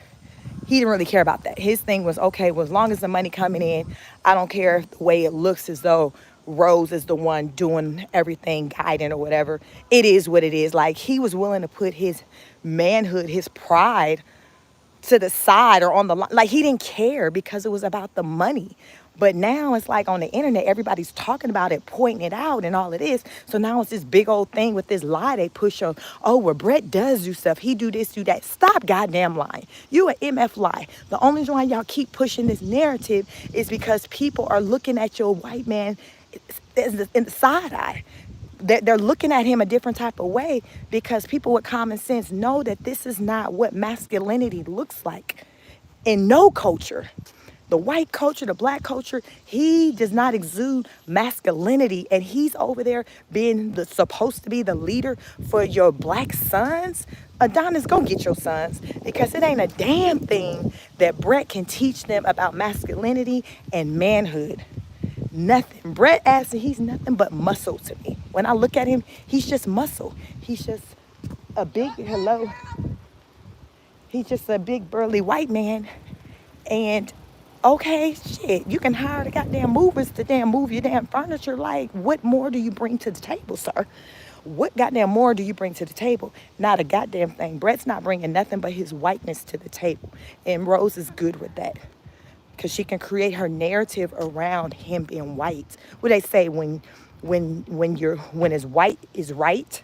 He didn't really care about that. His thing was, okay, well, as long as the money coming in, I don't care the way it looks as though Rose is the one doing everything, guiding or whatever. It is what it is. Like, he was willing to put his manhood, his pride to the side or on the line. Like, he didn't care because it was about the money. But now it's like on the internet, everybody's talking about it, pointing it out and all it is. So now it's this big old thing with this lie they push of, oh, well, Brett does do stuff. He do this, do that. Stop goddamn lying. You an MF lie. The only reason why y'all keep pushing this narrative is because people are looking at your white man in the side eye. They're looking at him a different type of way because people with common sense know that this is not what masculinity looks like in no culture. The white culture, the black culture, he does not exude masculinity, and he's over there being supposed to be the leader for your black sons. Adonis, go get your sons, because it ain't a damn thing that Brett can teach them about masculinity and manhood. Nothing. Brett Aston, he's nothing but muscle to me. When I look at him, he's just muscle. He's just a big, hello. He's just a big burly white man. And okay, shit, you can hire the goddamn movers to damn move your damn furniture. Like, what more do you bring to the table, sir? What goddamn more do you bring to the table? Not a goddamn thing. Brett's not bringing nothing but his whiteness to the table. And Rose is good with that, because she can create her narrative around him being white. What they say, when his white is right,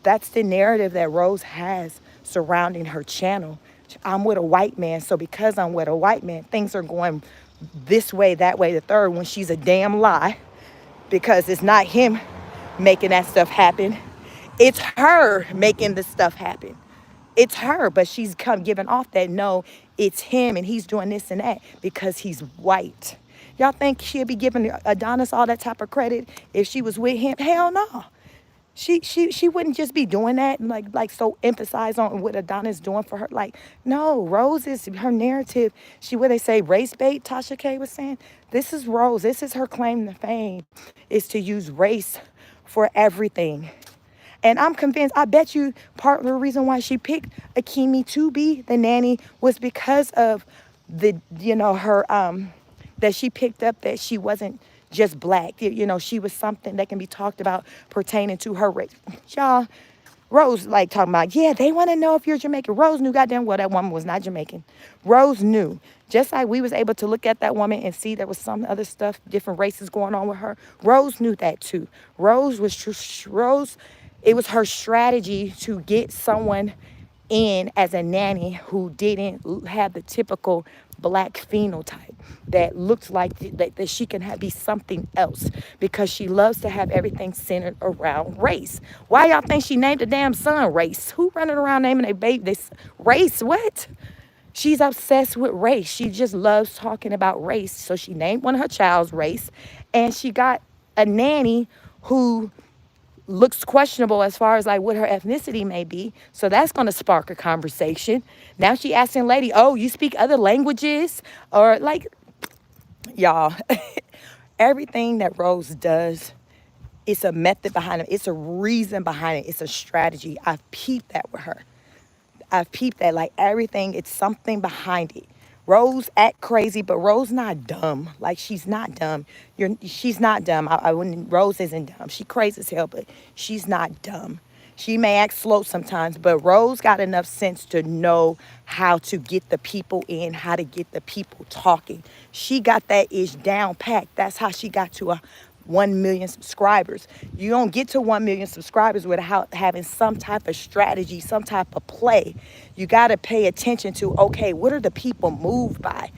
that's the narrative that Rose has surrounding her channel. I'm with a white man, so because I'm with a white man, things are going this way, that way, the third, when she's a damn lie, because it's not him making that stuff happen. It's her making the stuff happen. It's her, but she's come giving off that, no, it's him and he's doing this and that because he's white. Y'all think she'd be giving Adonis all that type of credit if she was with him? Hell no. She wouldn't just be doing that and like so emphasize on what Adonis doing for her. Like, no, Rose is her narrative. What they say, race bait, Tasha K was saying. This is Rose. This is her claim to fame, is to use race for everything. And I'm convinced, I bet you part of the reason why she picked Akemi to be the nanny was because of her, that she picked up that she wasn't just black. She was something that can be talked about pertaining to her race. Y'all, Rose like talking about, yeah, they want to know if you're Jamaican. Rose knew goddamn well that woman was not Jamaican. Rose knew. Just like we was able to look at that woman and see there was some other stuff, different races going on with her. Rose knew that too. Rose, it was her strategy to get someone in as a nanny who didn't have the typical black phenotype, that looked like that she can be something else, because she loves to have everything centered around race. Why y'all think she named the damn son Race? Who running around naming a baby this Race? What? She's obsessed with race. She just loves talking about race. So she named one of her child's Race, and she got a nanny who looks questionable as far as like what her ethnicity may be. So that's going to spark a conversation. Now she asking lady, oh, you speak other languages? Or like, y'all, everything that Rose does, it's a method behind it. It's a reason behind it. It's a strategy. I've peeped that with her. I've peeped that, like everything, it's something behind it. Rose act crazy, but Rose not dumb. Like she's not dumb. She's not dumb. I wouldn't. Rose isn't dumb. She crazy as hell, but she's not dumb. She may act slow sometimes, but Rose got enough sense to know how to get the people in, how to get the people talking. She got that ish down packed. That's how she got to a 1 million subscribers. You don't get to 1 million subscribers without having some type of strategy, some type of play. You got to pay attention to, okay, what are the people moved by?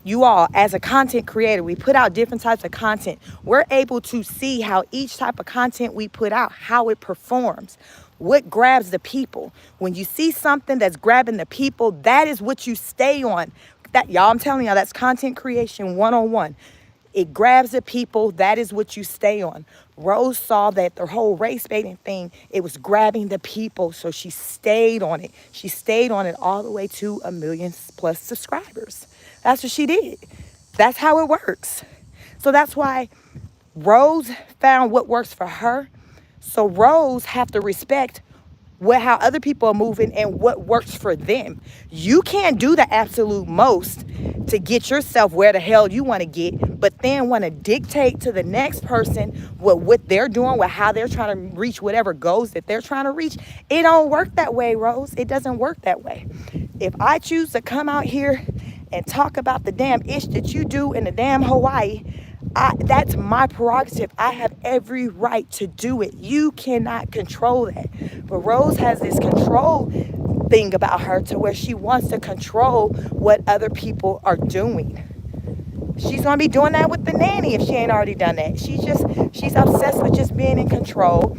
You all, as a content creator, we put out different types of content. We're able to see how each type of content we put out, how it performs, what grabs the people. When you see something that's grabbing the people, that is what you stay on. That, y'all, I'm telling y'all, that's content creation 101. It grabs the people. That is what you stay on. Rose saw that the whole race baiting thing, it was grabbing the people. So she stayed on it. She stayed on it all the way to 1 million plus subscribers. That's what she did. That's how it works. So that's why Rose found what works for her. So Rose have to respect how other people are moving and what works for them. You can't do the absolute most to get yourself where the hell you want to get, but then want to dictate to the next person what they're doing, how they're trying to reach whatever goals that they're trying to reach. It don't work that way, Rose. It doesn't work that way. If I choose to come out here and talk about the damn ish that you do in the damn Hawaii, that's my prerogative. I have every right to do it. You cannot control that. But Rose has this control thing about her to where she wants to control what other people are doing. She's going to be doing that with the nanny if she ain't already done that. She's obsessed with just being in control.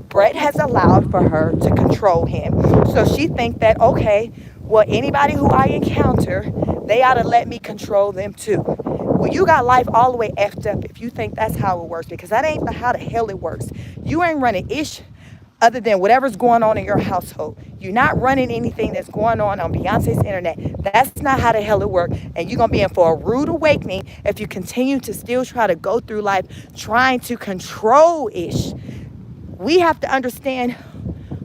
Brett has allowed for her to control him. So she think that, okay, well, anybody who I encounter, they ought to let me control them too. Well, you got life all the way effed up if you think that's how it works, because that ain't how the hell it works. You ain't running ish other than whatever's going on in your household. You're not running anything that's going on Beyonce's internet. That's not how the hell it works. And you're going to be in for a rude awakening if you continue to still try to go through life trying to control ish. We have to understand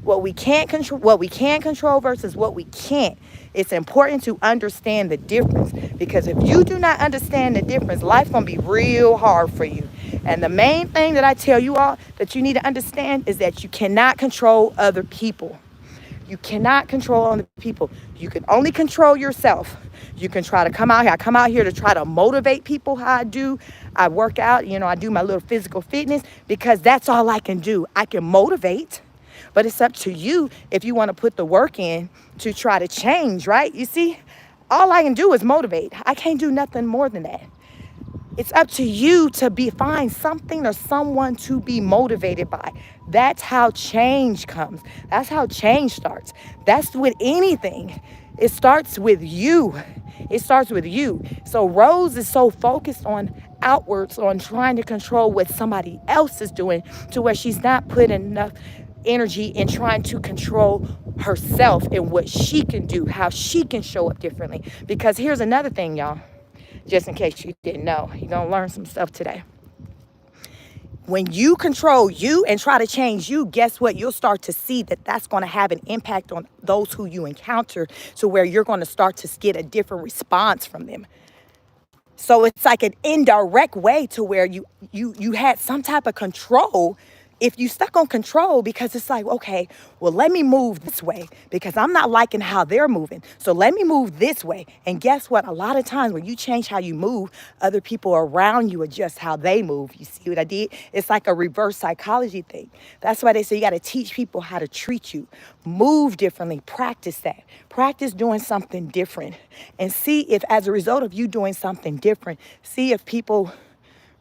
what we can control versus what we can't. It's important to understand the difference, because if you do not understand the difference, life's gonna be real hard for you. And the main thing that I tell you all that you need to understand is that you cannot control other people. You cannot control other people. You can only control yourself. You can try to come out here. I come out here to try to motivate people how I do. I work out, I do my little physical fitness because that's all I can do. I can motivate. But it's up to you if you want to put the work in to try to change, right? You see, all I can do is motivate. I can't do nothing more than that. It's up to you to find something or someone to be motivated by. That's how change comes. That's how change starts. That's with anything. It starts with you. It starts with you. So Rose is so focused on outwards, on trying to control what somebody else is doing, to where she's not putting enough energy in trying to control herself and what she can do, how she can show up differently. Because here's another thing, y'all, just in case you didn't know, you're gonna learn some stuff today. When you control you and try to change you, guess what? You'll start to see that that's going to have an impact on those who you encounter, to where you're going to start to get a different response from them. So it's like an indirect way to where you had some type of control. If you stuck on control, because it's like, okay, well, let me move this way because I'm not liking how they're moving. So let me move this way. And guess what? A lot of times when you change how you move, other people around you adjust how they move. You see what I did? It's like a reverse psychology thing. That's why they say you got to teach people how to treat you. Move differently. Practice that. Practice doing something different. And see if, as a result of you doing something different, see if people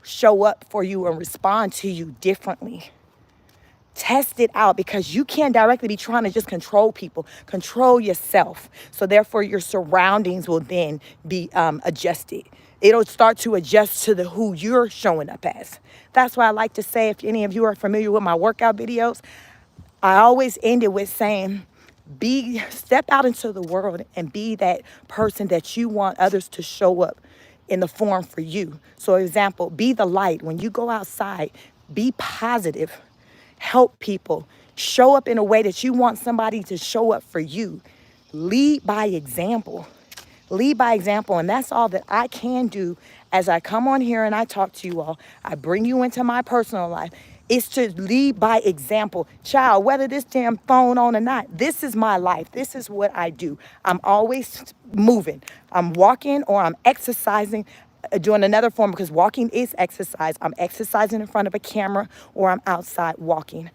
show up for you and respond to you differently. Test it out, because you can't directly be trying to just control people. Control yourself. So therefore your surroundings will then be adjusted. It'll start to adjust to the who you're showing up as. That's why I like to say, if any of you are familiar with my workout videos, I always end it with saying, step out into the world and be that person that you want others to show up in the form for you. So example, be the light. When you go outside, be positive, help people, show up in a way that you want somebody to show up for you. Lead by example. Lead by example. And that's all that I can do as I come on here and I talk to you all. I bring you into my personal life. It's to lead by example. Child, whether this damn phone on or not, this is my life. This is what I do. I'm always moving. I'm walking or I'm exercising, doing another form, because walking is exercise. I'm exercising in front of a camera or I'm outside walking.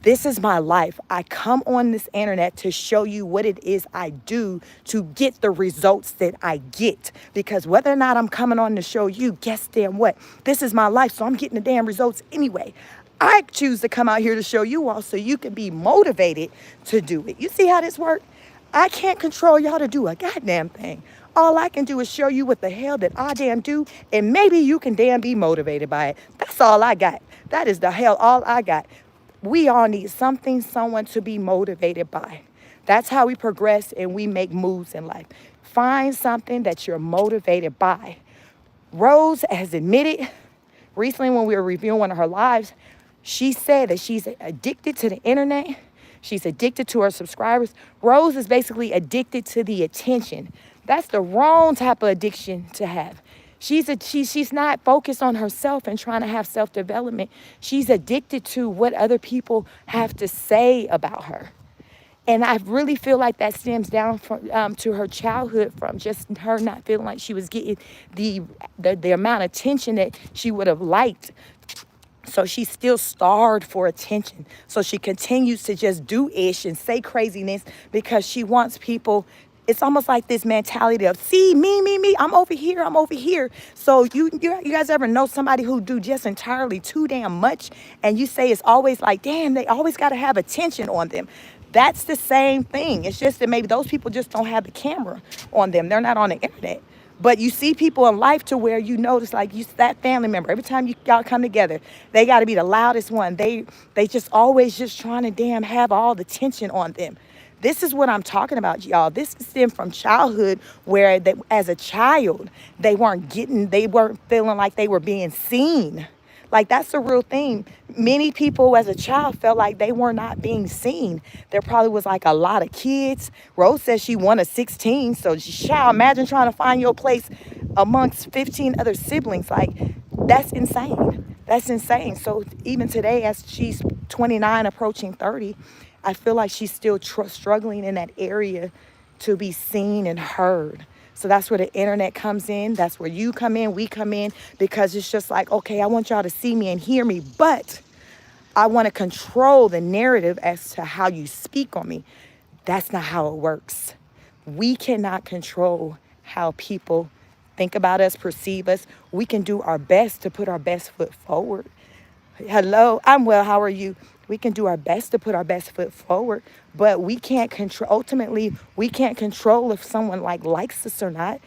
This is my life. I come on this internet to show you what it is I do to get the results that I get. Because whether or not I'm coming on to show you, guess damn what? This is my life, so I'm getting the damn results anyway. I choose to come out here to show you all so you can be motivated to do it. You see how this works? I can't control y'all to do a goddamn thing. All I can do is show you what the hell that I damn do, and maybe you can damn be motivated by it. That's all I got. That is the hell all I got. We all need something, someone to be motivated by. That's how we progress and we make moves in life. Find something that you're motivated by. Rose has admitted recently when we were reviewing one of her lives, she said that she's addicted to the internet. She's addicted to her subscribers. Rose is basically addicted to the attention. That's the wrong type of addiction to have. She's not focused on herself and trying to have self-development. She's addicted to what other people have to say about her. And I really feel like that stems down from to her childhood, from just her not feeling like she was getting the amount of attention that she would have liked. So she's still starved for attention. So she continues to just do ish and say craziness because she wants people. It's almost like this mentality of, see, me, I'm over here. So you guys ever know somebody who do just entirely too damn much, and you say it's always like, damn, they always got to have attention on them. That's the same thing. It's just that maybe those people just don't have the camera on them. They're not on the internet. But you see people in life to where you notice, like, that family member, every time y'all come together, they got to be the loudest one. They just always just trying to damn have all the tension on them. This is what I'm talking about, y'all. This stemmed from childhood, where they, as a child, they weren't feeling like they were being seen. Like, that's the real thing. Many people as a child felt like they were not being seen. There probably was like a lot of kids. Rose says she one of 16. So child, imagine trying to find your place amongst 15 other siblings. Like, that's insane. That's insane. So even today, as she's 29, approaching 30, I feel like she's still struggling in that area to be seen and heard. So that's where the internet comes in. That's where you come in, we come in, because it's just like, okay, I want y'all to see me and hear me, but I want to control the narrative as to how you speak on me. That's not how it works. We cannot control how people think about us, perceive us. We can do our best to put our best foot forward. Hello, I'm well. How are you? We can do our best to put our best foot forward, but we can't control. Ultimately, we can't control if someone likes us or not.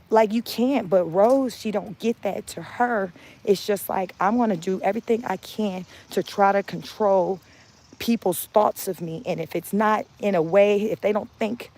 Like, you can't. But Rose, she don't get that. To her, it's just like, I'm going to do everything I can to try to control people's thoughts of me. And if it's not in a way, if they don't think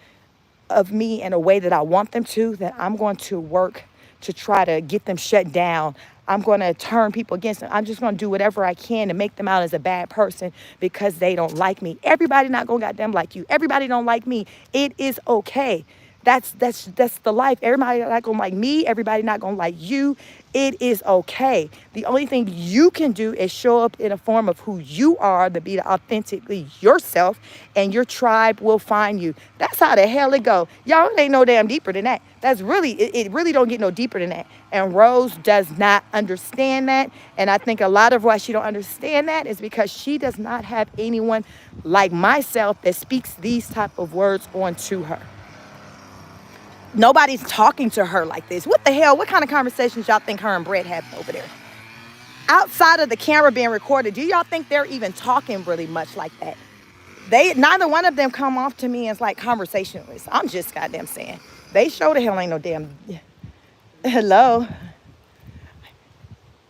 of me in a way that I want them to, then I'm going to work to try to get them shut down. I'm going to turn people against them. I'm just going to do whatever I can to make them out as a bad person because they don't like me. Everybody not going to goddamn like you. Everybody don't like me. It is okay. That's the life. Everybody not going to like me. Everybody not going to like you. It is okay. The only thing you can do is show up in a form of who you are, to be authentically yourself, and your tribe will find you. That's how the hell it go. Y'all, it ain't no damn deeper than that. That's really, it really don't get no deeper than that. And Rose does not understand that. And I think a lot of why she don't understand that is because she does not have anyone like myself that speaks these type of words onto her. Nobody's talking to her like this. What the hell? What kind of conversations y'all think her and Brett have over there? Outside of the camera being recorded, do y'all think they're even talking really much like that? Neither one of them come off to me as like conversationalists. I'm just goddamn saying. They sure the hell ain't no damn. Hello.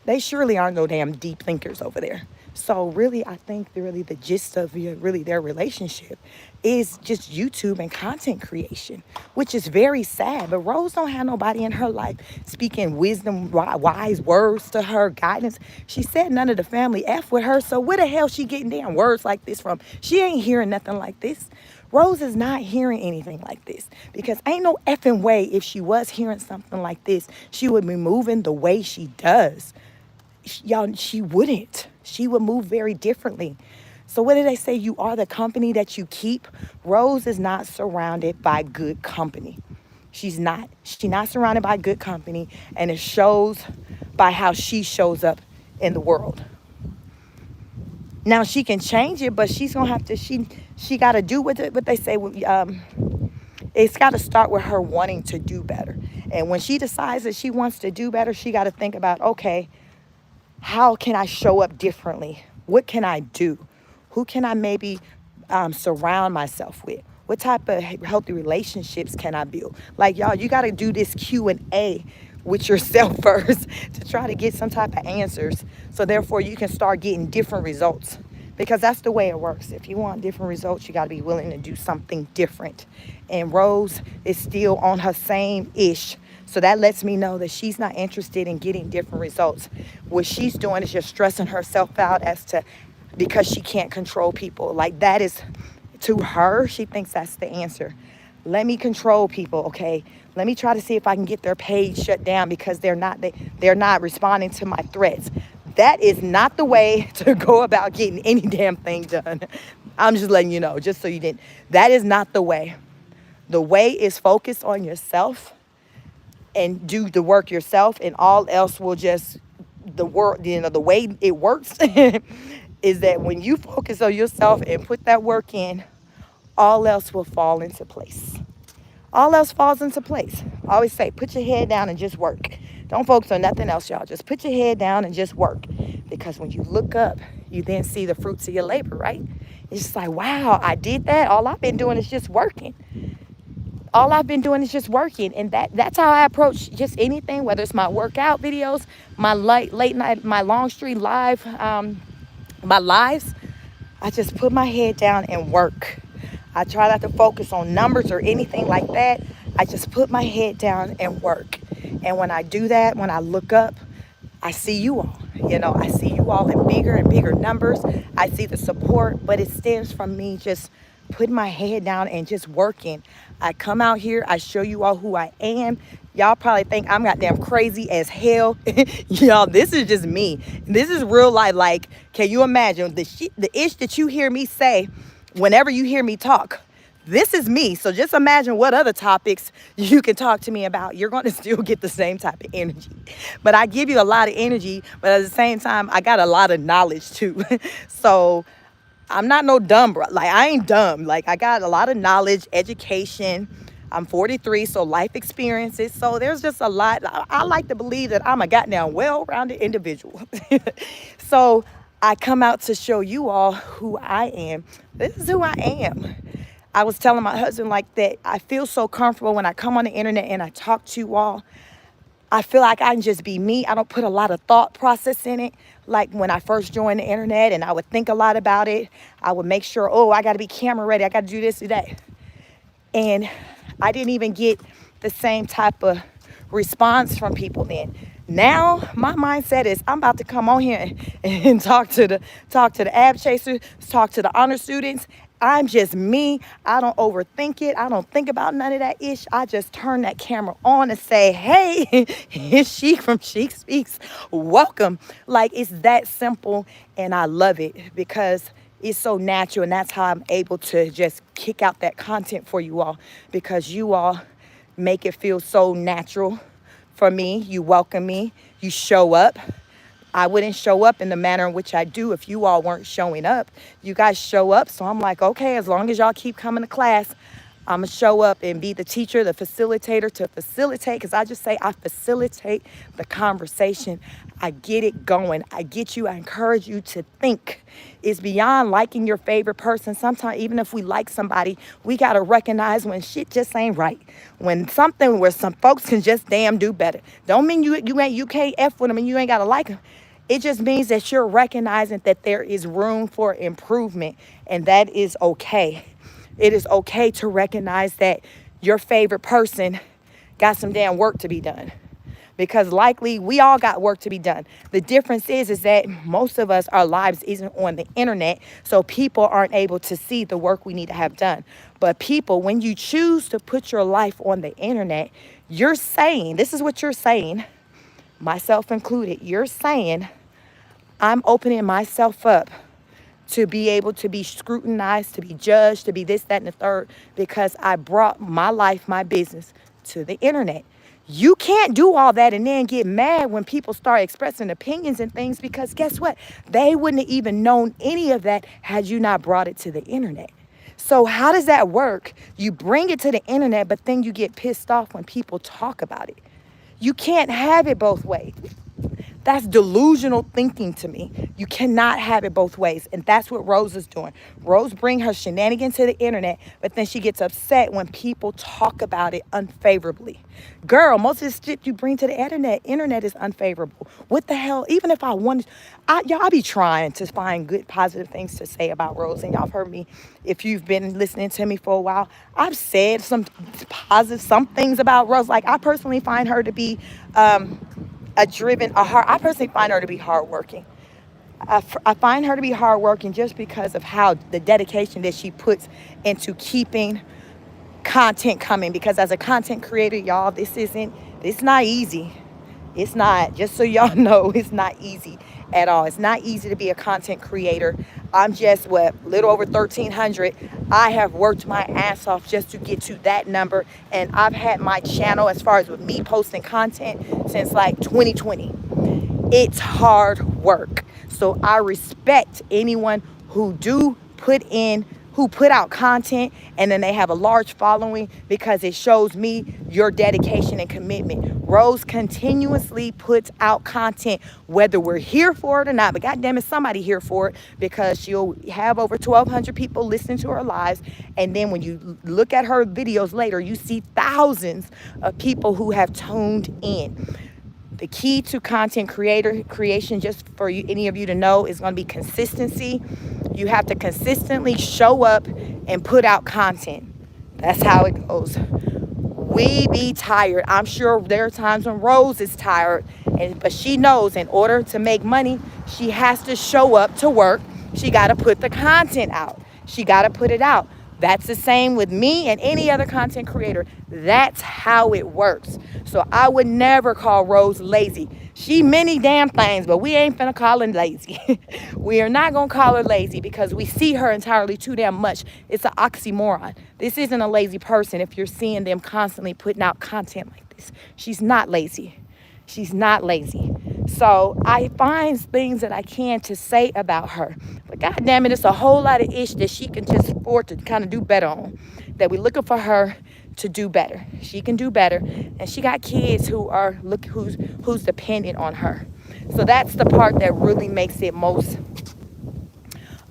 They surely aren't no damn deep thinkers over there. So really, I think really the gist of really their relationship is just YouTube and content creation, which is very sad. But Rose don't have nobody in her life speaking wisdom, wise words to her, guidance. She said none of the family F with her. So where the hell she getting damn words like this from? She ain't hearing nothing like this. Rose is not hearing anything like this because ain't no effing way if she was hearing something like this, she would be moving the way she does. Y'all, she wouldn't. She would move very differently. So what did they say? You are the company that you keep. Rose is not surrounded by good company. She's not. She's not surrounded by good company, and it shows by how she shows up in the world. Now she can change it, but she's gonna have to. She got to do what they say. It's got to start with her wanting to do better. And when she decides that she wants to do better, she got to think about, okay, how can I show up differently? What can I do? Who can I maybe surround myself with? What type of healthy relationships can I build? Like, y'all, you got to do this Q&A with yourself first to try to get some type of answers. So therefore you can start getting different results, because that's the way it works. If you want different results, you got to be willing to do something different. And Rose is still on her same ish. So that lets me know that she's not interested in getting different results. What she's doing is just stressing herself out as to, because she can't control people. Like, that is, to her, she thinks that's the answer. Let me control people, okay? Let me try to see if I can get their page shut down because they're not responding to my threats. That is not the way to go about getting any damn thing done. I'm just letting you know, just so you didn't. That is not the way. The way is focus on yourself and do the work yourself, and all else will just, the work, the way it works is that when you focus on yourself and put that work in, all else will fall into place. All else falls into place. I always say, put your head down and just work. Don't focus on nothing else, y'all. Just put your head down and just work. Because when you look up, you then see the fruits of your labor, right? It's just like, wow, I did that. All I've been doing is just working. All I've been doing is just working. And that's how I approach just anything, whether it's my workout videos, my late night, my long street live, my lives. I just put my head down and work. I try not to focus on numbers or anything like that. I just put my head down and work. And when I do that, when I look up, I see you all. I see you all in bigger and bigger numbers. I see the support, but it stems from me just putting my head down and just working. I come out here, I show you all who I am. Y'all probably think I'm goddamn crazy as hell. Y'all, this is just me. This is real life. Like, can you imagine the ish that you hear me say whenever you hear me talk? This is me. So just imagine what other topics you can talk to me about. You're going to still get the same type of energy. But I give you a lot of energy, but at the same time, I got a lot of knowledge too. So I'm not no dumb, bro. Like, I ain't dumb. Like, I got a lot of knowledge, education. I'm 43, so life experiences. So there's just a lot. I like to believe that I'm a goddamn well-rounded individual. So I come out to show you all who I am. This is who I am. I was telling my husband like that I feel so comfortable when I come on the internet and I talk to you all. I feel like I can just be me. I don't put a lot of thought process in it. Like when I first joined the internet and I would think a lot about it, I would make sure, oh, I got to be camera ready. I got to do this today. And I didn't even get the same type of response from people then. Now my mindset is I'm about to come on here and talk to the ab chasers, talk to the honor students. I'm just me. I don't overthink it. I don't think about none of that ish. I just turn that camera on and say, hey, it's Chic from Chic Speaks. Welcome. Like, it's that simple, and I love it because it's so natural, and that's how I'm able to just kick out that content for you all, because you all make it feel so natural for me. You welcome me. You show up. I wouldn't show up in the manner in which I do if you all weren't showing up. You guys show up, so I'm like, okay, as long as y'all keep coming to class, I'm going to show up and be the teacher, the facilitator to facilitate, because I just say I facilitate the conversation. I get it going. I get you. I encourage you to think. It's beyond liking your favorite person. Sometimes, even if we like somebody, we got to recognize when shit just ain't right. When something where some folks can just damn do better. Don't mean you can't F with them and you ain't got to like them. It just means that you're recognizing that there is room for improvement, and that is okay. It is okay to recognize that your favorite person got some damn work to be done, because likely we all got work to be done. The difference is that most of us, our lives isn't on the internet, so people aren't able to see the work we need to have done. But people, when you choose to put your life on the internet, you're saying, this is what you're saying, myself included, you're saying, I'm opening myself up to be able to be scrutinized, to be judged, to be this, that, and the third, because I brought my life, my business to the internet. You can't do all that and then get mad when people start expressing opinions and things, because guess what? They wouldn't have even known any of that had you not brought it to the internet. So how does that work? You bring it to the internet, but then you get pissed off when people talk about it. You can't have it both ways. That's delusional thinking to me. You cannot have it both ways. And that's what Rose is doing. Rose brings her shenanigans to the internet, but then she gets upset when people talk about it unfavorably. Girl, most of the shit you bring to the internet is unfavorable. What the hell? Even if I wanted, y'all be trying to find good, positive things to say about Rose. And y'all have heard me, if you've been listening to me for a while, I've said some things about Rose. Like, I personally find her to be, I personally find her to be hardworking. I find her to be hardworking just because of how the dedication that she puts into keeping content coming. Because as a content creator, y'all, it's not easy. It's not, just so y'all know, it's not easy at all. It's not easy to be a content creator. I'm just, little over 1,300. I have worked my ass off just to get to that number. And I've had my channel, as far as with me posting content, since like 2020. It's hard work. So I respect anyone who put out content and then they have a large following, because it shows me your dedication and commitment. Rose continuously puts out content, whether we're here for it or not. But goddamn it, somebody here for it, because she'll have over 1,200 people listening to her lives. And then when you look at her videos later, you see thousands of people who have tuned in. The key to content creation, just for any of you to know, is going to be consistency. You have to consistently show up and put out content. That's how it goes. We be tired. I'm sure there are times when Rose is tired, but she knows in order to make money, she has to show up to work. She got to put the content out. She got to put it out. That's the same with me and any other content creator. That's how it works. So I would never call Rose lazy. She many damn things, but we ain't finna call her lazy. We are not gonna call her lazy, because we see her entirely too damn much. It's an oxymoron. This isn't a lazy person if you're seeing them constantly putting out content like this. She's not lazy. She's not lazy. So I find things that I can to say about her. But God damn it, it's a whole lot of ish that she can just afford to kind of do better on. That we're looking for her to do better. She can do better. And she got kids who's dependent on her. So that's the part that really makes it most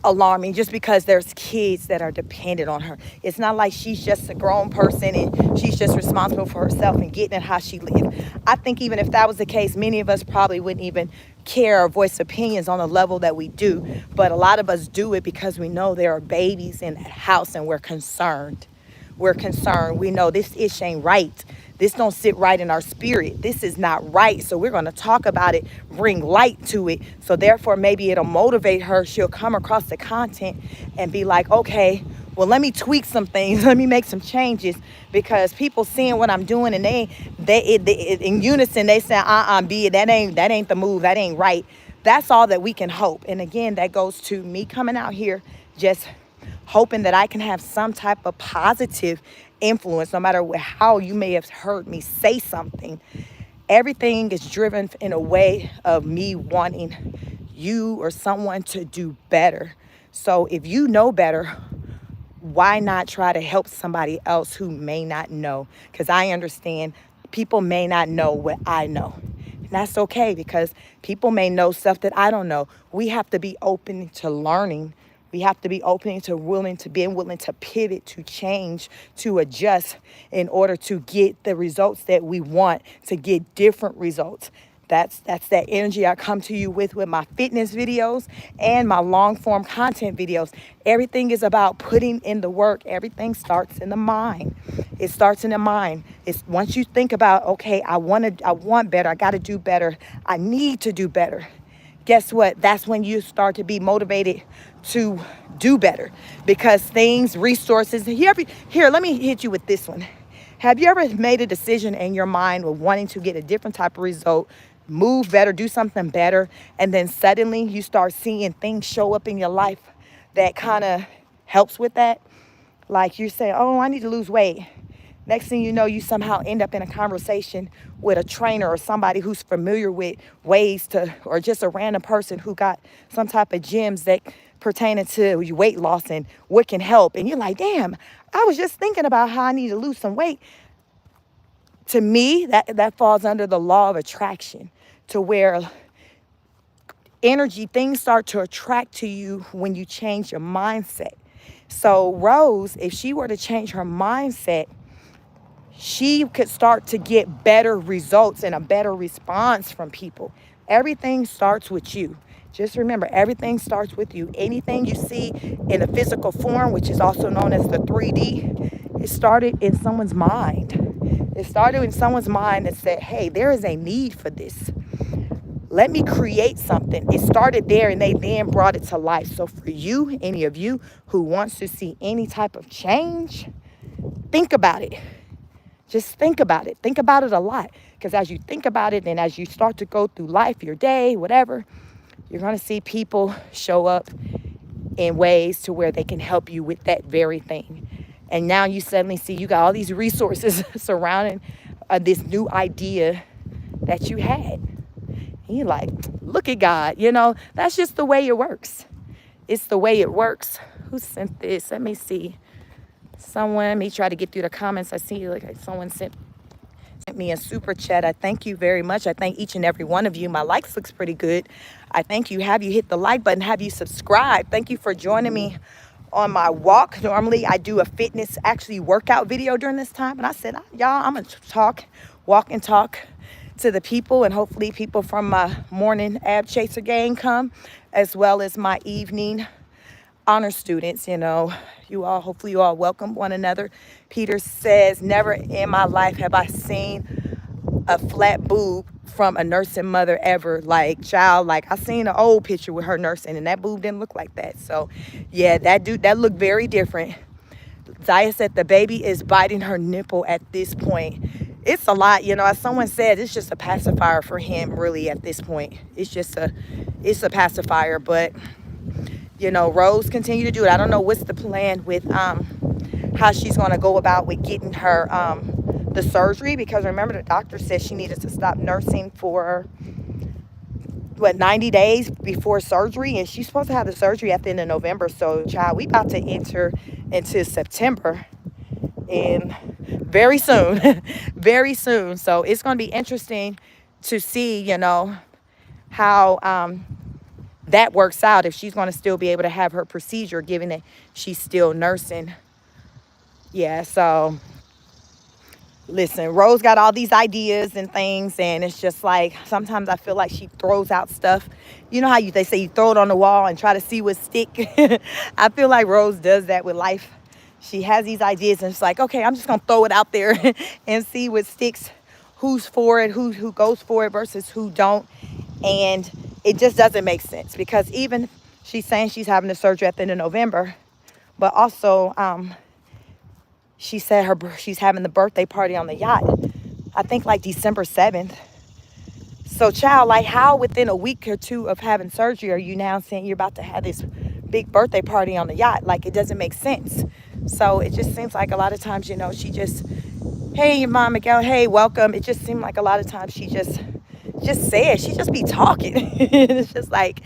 alarming, just because there's kids that are dependent on her. It's not like she's just a grown person and she's just responsible for herself and getting it how she lives. I think even if that was the case, many of us probably wouldn't even care or voice opinions on the level that we do. But a lot of us do it because we know there are babies in that house and we're concerned. We're concerned. We know this ish ain't right. This don't sit right in our spirit. This is not right. So we're going to talk about it, bring light to it. So therefore, maybe it'll motivate her. She'll come across the content and be like, okay, well, let me tweak some things. Let me make some changes, because people seeing what I'm doing and they in unison, they say, that ain't the move. That ain't right. That's all that we can hope. And again, that goes to me coming out here, just hoping that I can have some type of positive influence, no matter how you may have heard me say something. Everything is driven in a way of me wanting you or someone to do better. So if you know better, why not try to help somebody else who may not know? Because I understand people may not know what I know. And that's okay, because people may know stuff that I don't know. We have to be open to learning. We have to be open to being willing to pivot, to change, to adjust in order to get the results that we want, to get different results. That's that energy I come to you with my fitness videos and my long form content videos. Everything is about putting in the work. Everything starts in the mind. It starts in the mind. It's once you think about, okay, I want better. I got to do better. I need to do better. Guess what? That's when you start to be motivated to do better, because things, resources. Here, let me hit you with this one. Have you ever made a decision in your mind of wanting to get a different type of result, move better, do something better, and then suddenly you start seeing things show up in your life that kind of helps with that? Like you say, oh, I need to lose weight. Next thing you know, you somehow end up in a conversation with a trainer or somebody who's familiar with ways to, or just a random person who got some type of gems that pertaining to weight loss and what can help. And you're like, damn, I was just thinking about how I need to lose some weight. To me, that falls under the law of attraction, to where energy, things start to attract to you when you change your mindset. So Rose, if she were to change her mindset, she could start to get better results and a better response from people. Everything starts with you. Just remember, everything starts with you. Anything you see in a physical form, which is also known as the 3D, it started in someone's mind. It started in someone's mind that said, hey, there is a need for this. Let me create something. It started there, and they then brought it to life. So for you, any of you who wants to see any type of change, think about it. Just think about it. Think about it a lot. Because as you think about it and as you start to go through life, your day, whatever, you're going to see people show up in ways to where they can help you with that very thing. And now you suddenly see you got all these resources surrounding this new idea that you had. And you're like, look at God. You know, that's just the way it works. It's the way it works. Who sent this? Let me see. Someone, me try to get through the comments. I see like someone sent me a super chat. I thank you very much. I thank each and every one of you. My likes looks pretty good. I thank you. Have you hit the like button? Have you subscribed? Thank you for joining me on my walk. Normally I do a fitness workout video during this time. And I said, y'all, I'm going to walk and talk to the people, and hopefully people from my morning ab chaser gang come, as well as my evening honor students. You know, hopefully you all welcome one another. Peter says, never in my life have I seen a flat boob from a nursing mother ever. Like, child, like I seen an old picture with her nursing and that boob didn't look like that. So yeah, that looked very different. Zaya said the baby is biting her nipple at this point. It's a lot, you know, as someone said, it's just a pacifier for him really at this point. It's a pacifier, but you know, Rose continue to do it. I don't know what's the plan with how she's going to go about with getting her the surgery, because remember the doctor said she needed to stop nursing for 90 days before surgery, and she's supposed to have the surgery at the end of November. So child, we about to enter into September and very soon. Very soon. So it's going to be interesting to see, you know, how that works out, if she's going to still be able to have her procedure, given that she's still nursing. Yeah, so listen, Rose got all these ideas and things, and it's just like sometimes I feel like she throws out stuff. You know how they say you throw it on the wall and try to see what stick? I feel like Rose does that with life. She has these ideas and it's like, okay, I'm just going to throw it out there and see what sticks, who's for it, who goes for it versus who don't. And it just doesn't make sense, because even she's saying she's having the surgery at the end of November, but also she said she's having the birthday party on the yacht, I think like December 7th. So child, like how within a week or two of having surgery are you now saying you're about to have this big birthday party on the yacht? Like, it doesn't make sense. So it just seems like a lot of times, you know, she just, hey, your mom, Miguel, hey, welcome. It just seemed like a lot of times she just says, she just be talking. It's just like,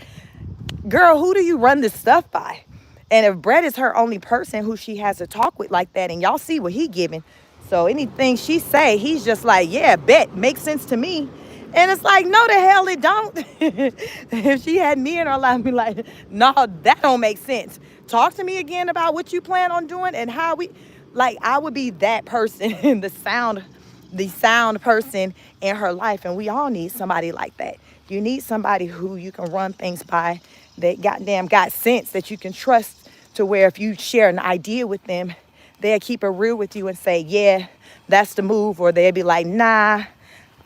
girl, who do you run this stuff by? And if Brett is her only person who she has to talk with like that, and y'all see what he giving, so anything she say, he's just like, yeah, bet, makes sense to me. And it's like, no, the hell it don't. If she had me in her life, I'd be like, no, that don't make sense. Talk to me again about what you plan on doing and how we, like, I would be that person, the sound person in her life. And we all need somebody like that. You need somebody who you can run things by, that goddamn got sense, that you can trust, to where if you share an idea with them, they'll keep it real with you and say, yeah, that's the move. Or they'll be like, nah,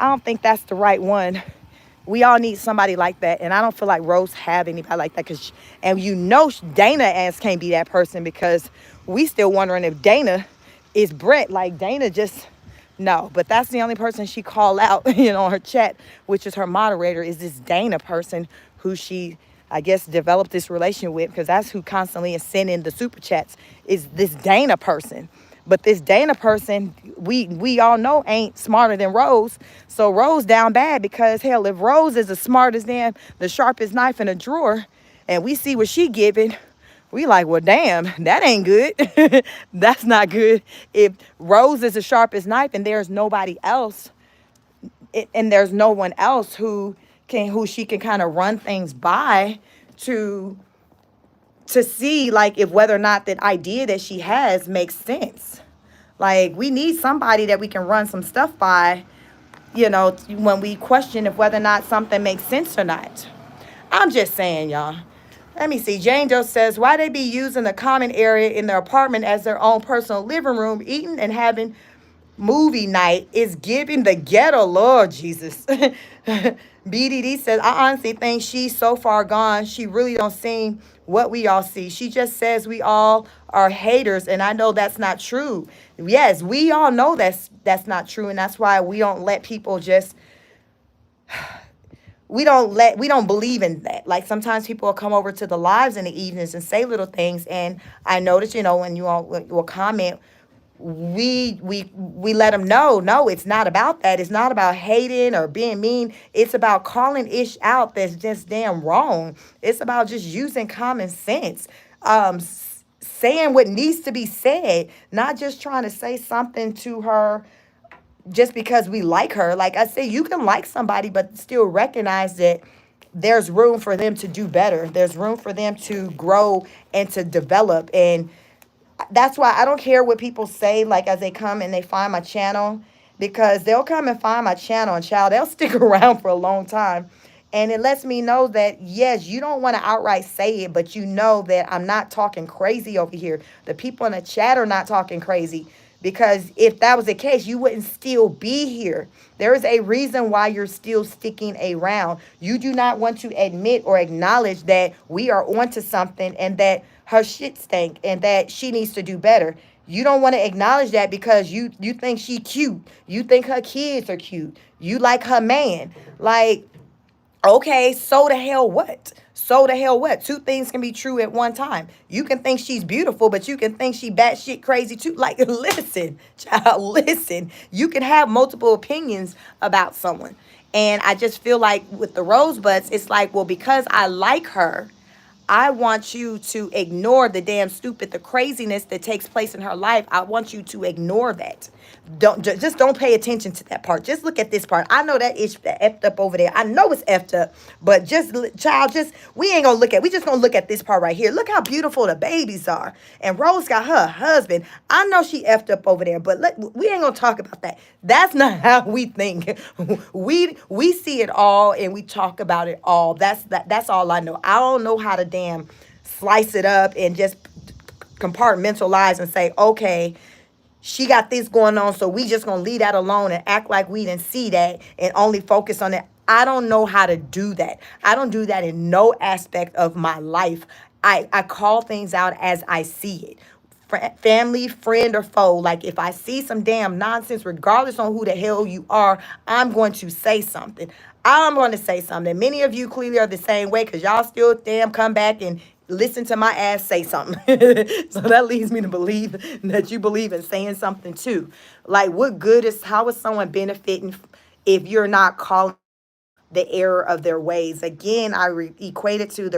I don't think that's the right one. We all need somebody like that. And I don't feel like Rose have anybody like that. And you know Dana ass can't be that person, because we still wondering if Dana is Brett. Like, Dana just, no. But that's the only person she called out, on her chat, which is her moderator, is this Dana person who she, I guess, developed this relation with, because that's who constantly is sending the super chats, is this Dana person. But this Dana person, we all know ain't smarter than Rose. So Rose down bad, because hell, if Rose is as smart as damn the sharpest knife in a drawer, and we see what she giving, we like, well, damn, that ain't good. That's not good. If Rose is the sharpest knife and there's nobody else, and there's no one else who she can kind of run things by to see, like, if whether or not that idea that she has makes sense. Like, we need somebody that we can run some stuff by, when we question if whether or not something makes sense or not. I'm just saying, y'all. Let me see. Jane Doe says, why they be using the common area in their apartment as their own personal living room, eating and having movie night is giving the ghetto, Lord Jesus. BDD says, I honestly think she's so far gone, she really don't seem what we all see. She just says we all are haters, and I know that's not true. Yes, we all know that's not true, and that's why we don't let people just, we don't believe in that. Like, sometimes people will come over to the lives in the evenings and say little things, and I notice, when you all will comment, we let them know, no, it's not about that. It's not about hating or being mean. It's about calling ish out that's just damn wrong. It's about just using common sense, saying what needs to be said, not just trying to say something to her just because we like her. Like I say, you can like somebody, but still recognize that there's room for them to do better. There's room for them to grow and to develop. And that's why I don't care what people say, like, as they come and they find my channel, because they'll come and find my channel, and child, they'll stick around for a long time. And it lets me know that, yes, you don't want to outright say it, but you know that I'm not talking crazy over here. The people in the chat are not talking crazy, because if that was the case, you wouldn't still be here. There is a reason why you're still sticking around. You do not want to admit or acknowledge that we are onto something, and that her shit stank, and that she needs to do better. You don't want to acknowledge that because you think she cute. You think her kids are cute. You like her man. Like, okay, so the hell what? So the hell what? Two things can be true at one time. You can think she's beautiful, but you can think she batshit crazy too. Like, listen, child, listen. You can have multiple opinions about someone. And I just feel like with the Rosebuds, it's like, well, because I like her, I want you to ignore the damn stupid, the craziness that takes place in her life. I want you to ignore that. Don't pay attention to that part. Just look at this part. I know that it's effed up over there. I know it's effed up, but we ain't gonna look at. We just gonna look at this part right here. Look how beautiful the babies are, and Rose got her husband. I know she effed up over there, but we ain't gonna talk about that. That's not how we think. We see it all and we talk about it all. That's all I know. I don't know how to damn slice it up and just compartmentalize and say, okay, she got this going on, so we just gonna leave that alone and act like we didn't see that and only focus on it. I don't know how to do that. I don't do that in no aspect of my life. I call things out as I see it. Family, friend, or foe. Like, if I see some damn nonsense, regardless on who the hell you are, I'm going to say something. I'm going to say something. Many of you clearly are the same way, because y'all still damn come back and listen to my ass say something. So that leads me to believe that you believe in saying something too. Like, how is someone benefiting if you're not calling the error of their ways. Again, I equate it to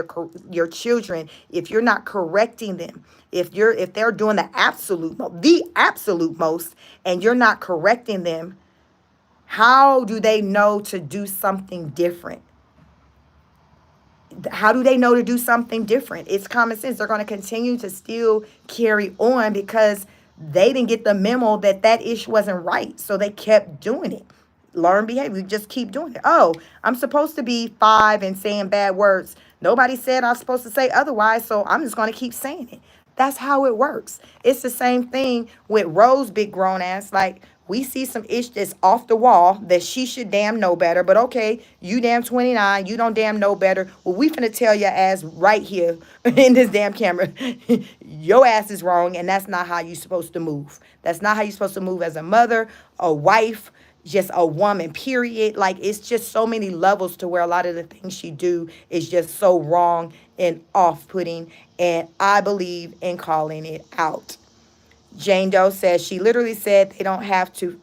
your children. If you're not correcting them, if they're doing the absolute most, and you're not correcting them, how do they know to do something different? How do they know to do something different? It's common sense. They're going to continue to still carry on because they didn't get the memo that that ish wasn't right. So they kept doing it. Learn behavior. We just keep doing it. Oh, I'm supposed to be 5 and saying bad words. Nobody said I'm supposed to say otherwise, so I'm just going to keep saying it. That's how it works. It's the same thing with Rose, big grown ass. Like, we see some ish that's off the wall that she should damn know better. But okay, you damn 29, you don't damn know better. Well, we finna tell your ass right here in this damn camera, your ass is wrong, and that's not how you supposed to move. That's not how you supposed to move as a mother, a wife, just a woman, period. Like, it's just so many levels to where a lot of the things she do is just so wrong and off-putting, and I believe in calling it out. Jane Doe says she literally said they don't have to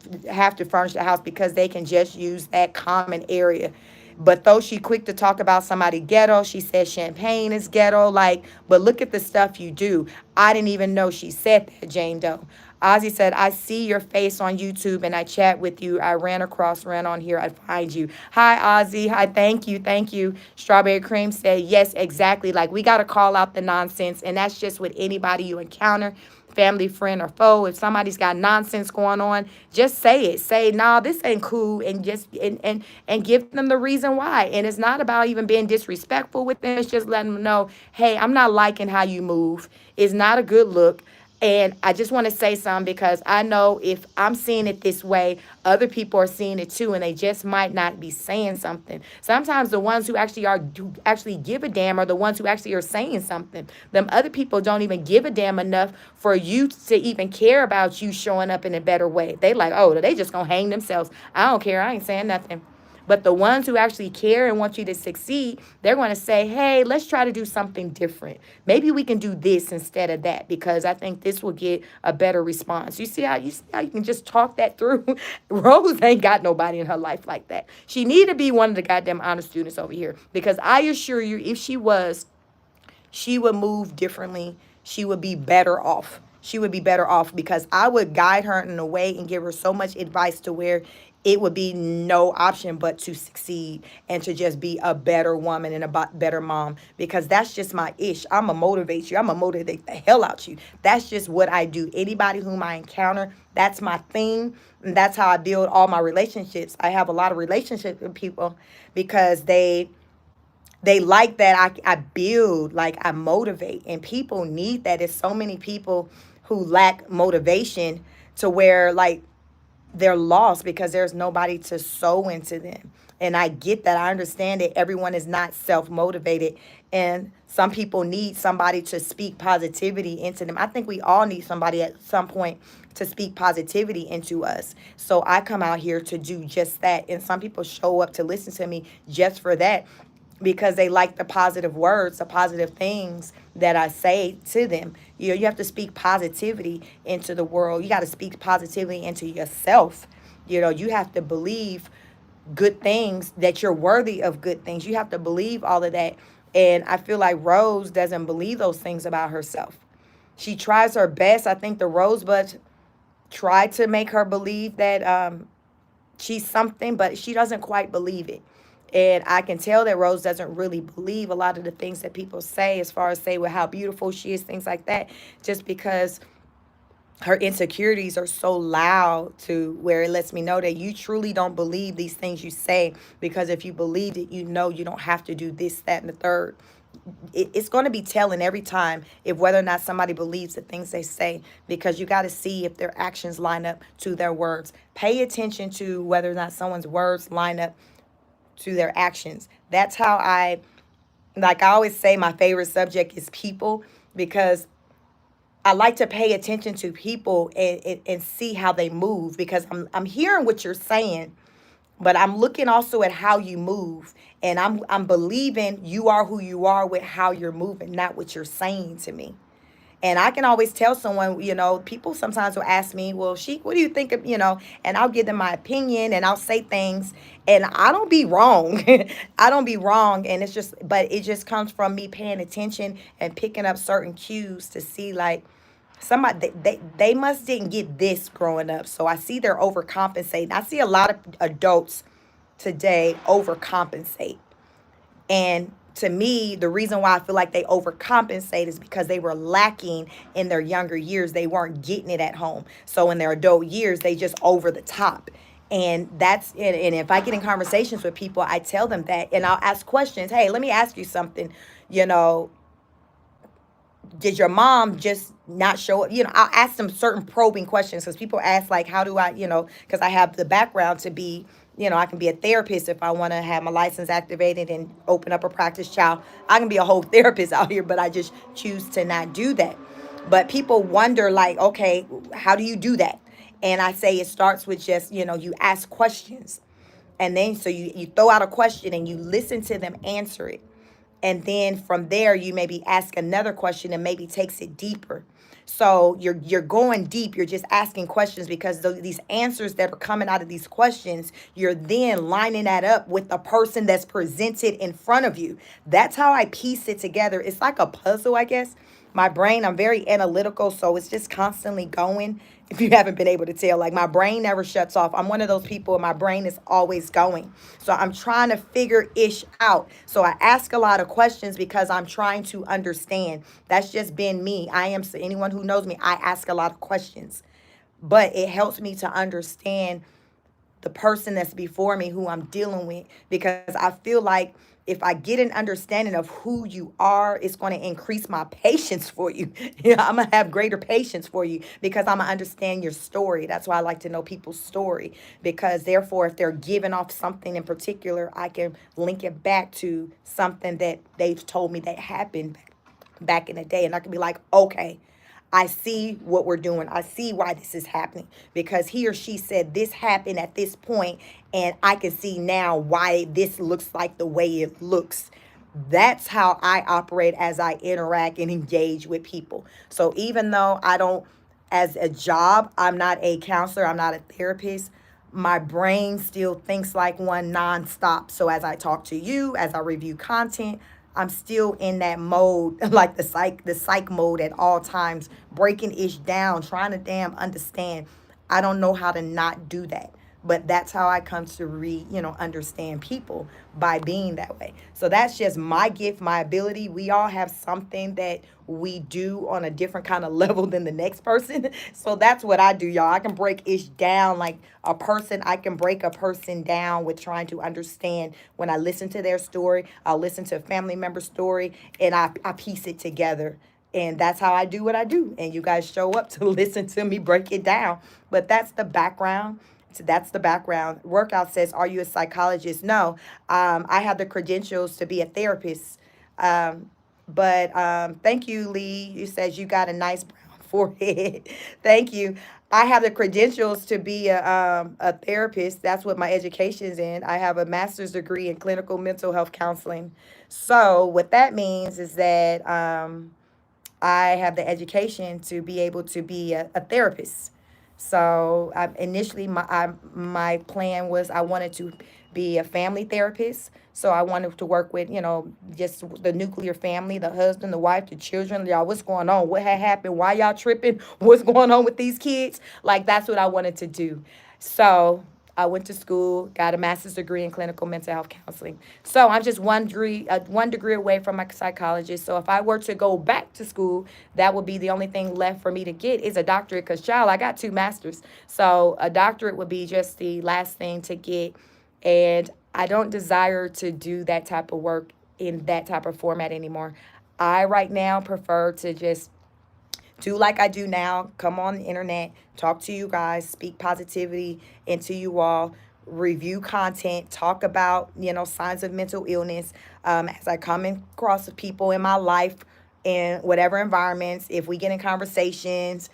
furnish the house because they can just use that common area. But though she quick to talk about somebody ghetto, she says Champagne is ghetto. Like, but look at the stuff you do. I didn't even know she said that, Jane Doe. Ozzy said, I see your face on YouTube and I chat with you. I ran on here. I find you. Hi, Ozzy. Hi, thank you. Thank you. Strawberry Cream said, yes, exactly. Like, we got to call out the nonsense. And that's just with anybody you encounter, family, friend, or foe. If somebody's got nonsense going on, just say it. Say, nah, this ain't cool, and just and give them the reason why. And it's not about even being disrespectful with them. It's just letting them know, hey, I'm not liking how you move. It's not a good look. And I just want to say something because I know if I'm seeing it this way, other people are seeing it too, and they just might not be saying something. Sometimes the ones who actually give a damn are the ones who actually are saying something. Them other people don't even give a damn enough for you to even care about you showing up in a better way. They like, oh, they just gonna hang themselves. I don't care. I ain't saying nothing. But the ones who actually care and want you to succeed, they're going to say, hey, let's try to do something different. Maybe we can do this instead of that because I think this will get a better response. You see how you can just talk that through? Rose ain't got nobody in her life like that. She need to be one of the goddamn honor students over here because I assure you, if she was, she would move differently. She would be better off. She would be better off because I would guide her in a way and give her so much advice to where it would be no option but to succeed and to just be a better woman and a better mom because that's just my ish. I'm going to motivate you. I'm going to motivate the hell out you. That's just what I do. Anybody whom I encounter, that's my thing. And that's how I build all my relationships. I have a lot of relationships with people because they like that I build, like I motivate, and people need that. There's so many people who lack motivation to where like they're lost because there's nobody to sow into them. And I get that. I understand that everyone is not self-motivated, and some people need somebody to speak positivity into them. I think we all need somebody at some point to speak positivity into us. So I come out here to do just that. And some people show up to listen to me just for that because they like the positive words, the positive things that I say to them. You know, you have to speak positivity into the world. You got to speak positivity into yourself. You know, you have to believe good things, that you're worthy of good things. You have to believe all of that. And I feel like Rose doesn't believe those things about herself. She tries her best. I think the Rosebuds tried to make her believe that she's something, but she doesn't quite believe it. And I can tell that Rose doesn't really believe a lot of the things that people say as far as say well how beautiful she is, things like that, just because her insecurities are so loud to where it lets me know that you truly don't believe these things you say, because if you believed it, you know you don't have to do this, that, and the third. It's going to be telling every time if whether or not somebody believes the things they say, because you got to see if their actions line up to their words. Pay attention to whether or not someone's words line up to their actions. That's how I always say my favorite subject is people, because I like to pay attention to people and see how they move, because I'm hearing what you're saying, but I'm looking also at how you move, and I'm believing you are who you are with how you're moving, not what you're saying to me. And I can always tell someone, people sometimes will ask me, well, Sheik, what do you think of, and I'll give them my opinion and I'll say things and I don't be wrong. I don't be wrong. And it's just, but it just comes from me paying attention and picking up certain cues to see like, somebody they must didn't get this growing up, so I see they're overcompensating. I see a lot of adults today overcompensate. And to me, the reason why I feel like they overcompensate is because they were lacking in their younger years. They weren't getting it at home. So in their adult years, they just over the top. And if I get in conversations with people, I tell them that and I'll ask questions. Hey, let me ask you something. You know, did your mom just not show up? I'll ask them certain probing questions because people ask, like, how do I, because I have the background to be, I can be a therapist if I want to have my license activated and open up a practice child. I can be a whole therapist out here, but I just choose to not do that. But people wonder, like, okay, how do you do that? And I say it starts with just, you ask questions. And then so you throw out a question and you listen to them answer it. And then from there you maybe ask another question and maybe takes it deeper. So you're going deep. You're just asking questions because these answers that are coming out of these questions, you're then lining that up with the person that's presented in front of you. That's how I piece it together. It's like a puzzle, I guess. My brain, I'm very analytical, so it's just constantly going. If you haven't been able to tell, like my brain never shuts off. I'm one of those people, my brain is always going. So I'm trying to figure ish out. So I ask a lot of questions because I'm trying to understand. That's just been me. I am, so anyone who knows me, I ask a lot of questions, but it helps me to understand the person that's before me who I'm dealing with, because I feel like if I get an understanding of who you are, it's going to increase my patience for you. I'm going to have greater patience for you because I'm going to understand your story. That's why I like to know people's story, because therefore, if they're giving off something in particular, I can link it back to something that they've told me that happened back in the day. And I can be like, okay, I see what we're doing. I see why this is happening because he or she said this happened at this point, and I can see now why this looks like the way it looks. That's how I operate as I interact and engage with people. So even though I don't, as a job, I'm not a counselor, I'm not a therapist, my brain still thinks like one nonstop. So as I talk to you, as I review content, I'm still in that mode, like the psych mode at all times, breaking ish down, trying to damn understand. I don't know how to not do that. But that's how I come to understand people, by being that way. So that's just my gift, my ability. We all have something that we do on a different kind of level than the next person. So that's what I do, y'all. I can break ish down like a person. I can break a person down with trying to understand. When I listen to their story, I'll listen to a family member's story, and I piece it together. And that's how I do what I do. And you guys show up to listen to me break it down. But that's the background. So that's the background. Workout says, are you a psychologist? No, I have the credentials to be a therapist. Um, but thank you, Lee. You says you got a nice brown forehead. Thank you. I have the credentials to be a therapist. That's what my education is in. I have a master's degree in clinical mental health counseling. So what that means is that I have the education to be able to be a therapist. So initially, my plan was I wanted to be a family therapist. So I wanted to work with, just the nuclear family, the husband, the wife, the children. Y'all, what's going on? What had happened? Why y'all tripping? What's going on with these kids? Like, that's what I wanted to do. So I went to school, got a master's degree in clinical mental health counseling. So I'm just one degree away from my psychologist. So if I were to go back to school, that would be the only thing left for me to get is a doctorate. Because, child, I got two masters. So a doctorate would be just the last thing to get. And I don't desire to do that type of work in that type of format anymore. I right now prefer to just do like I do now, come on the internet, talk to you guys, speak positivity into you all, review content, talk about, signs of mental illness, as I come across with people in my life in whatever environments, if we get in conversations,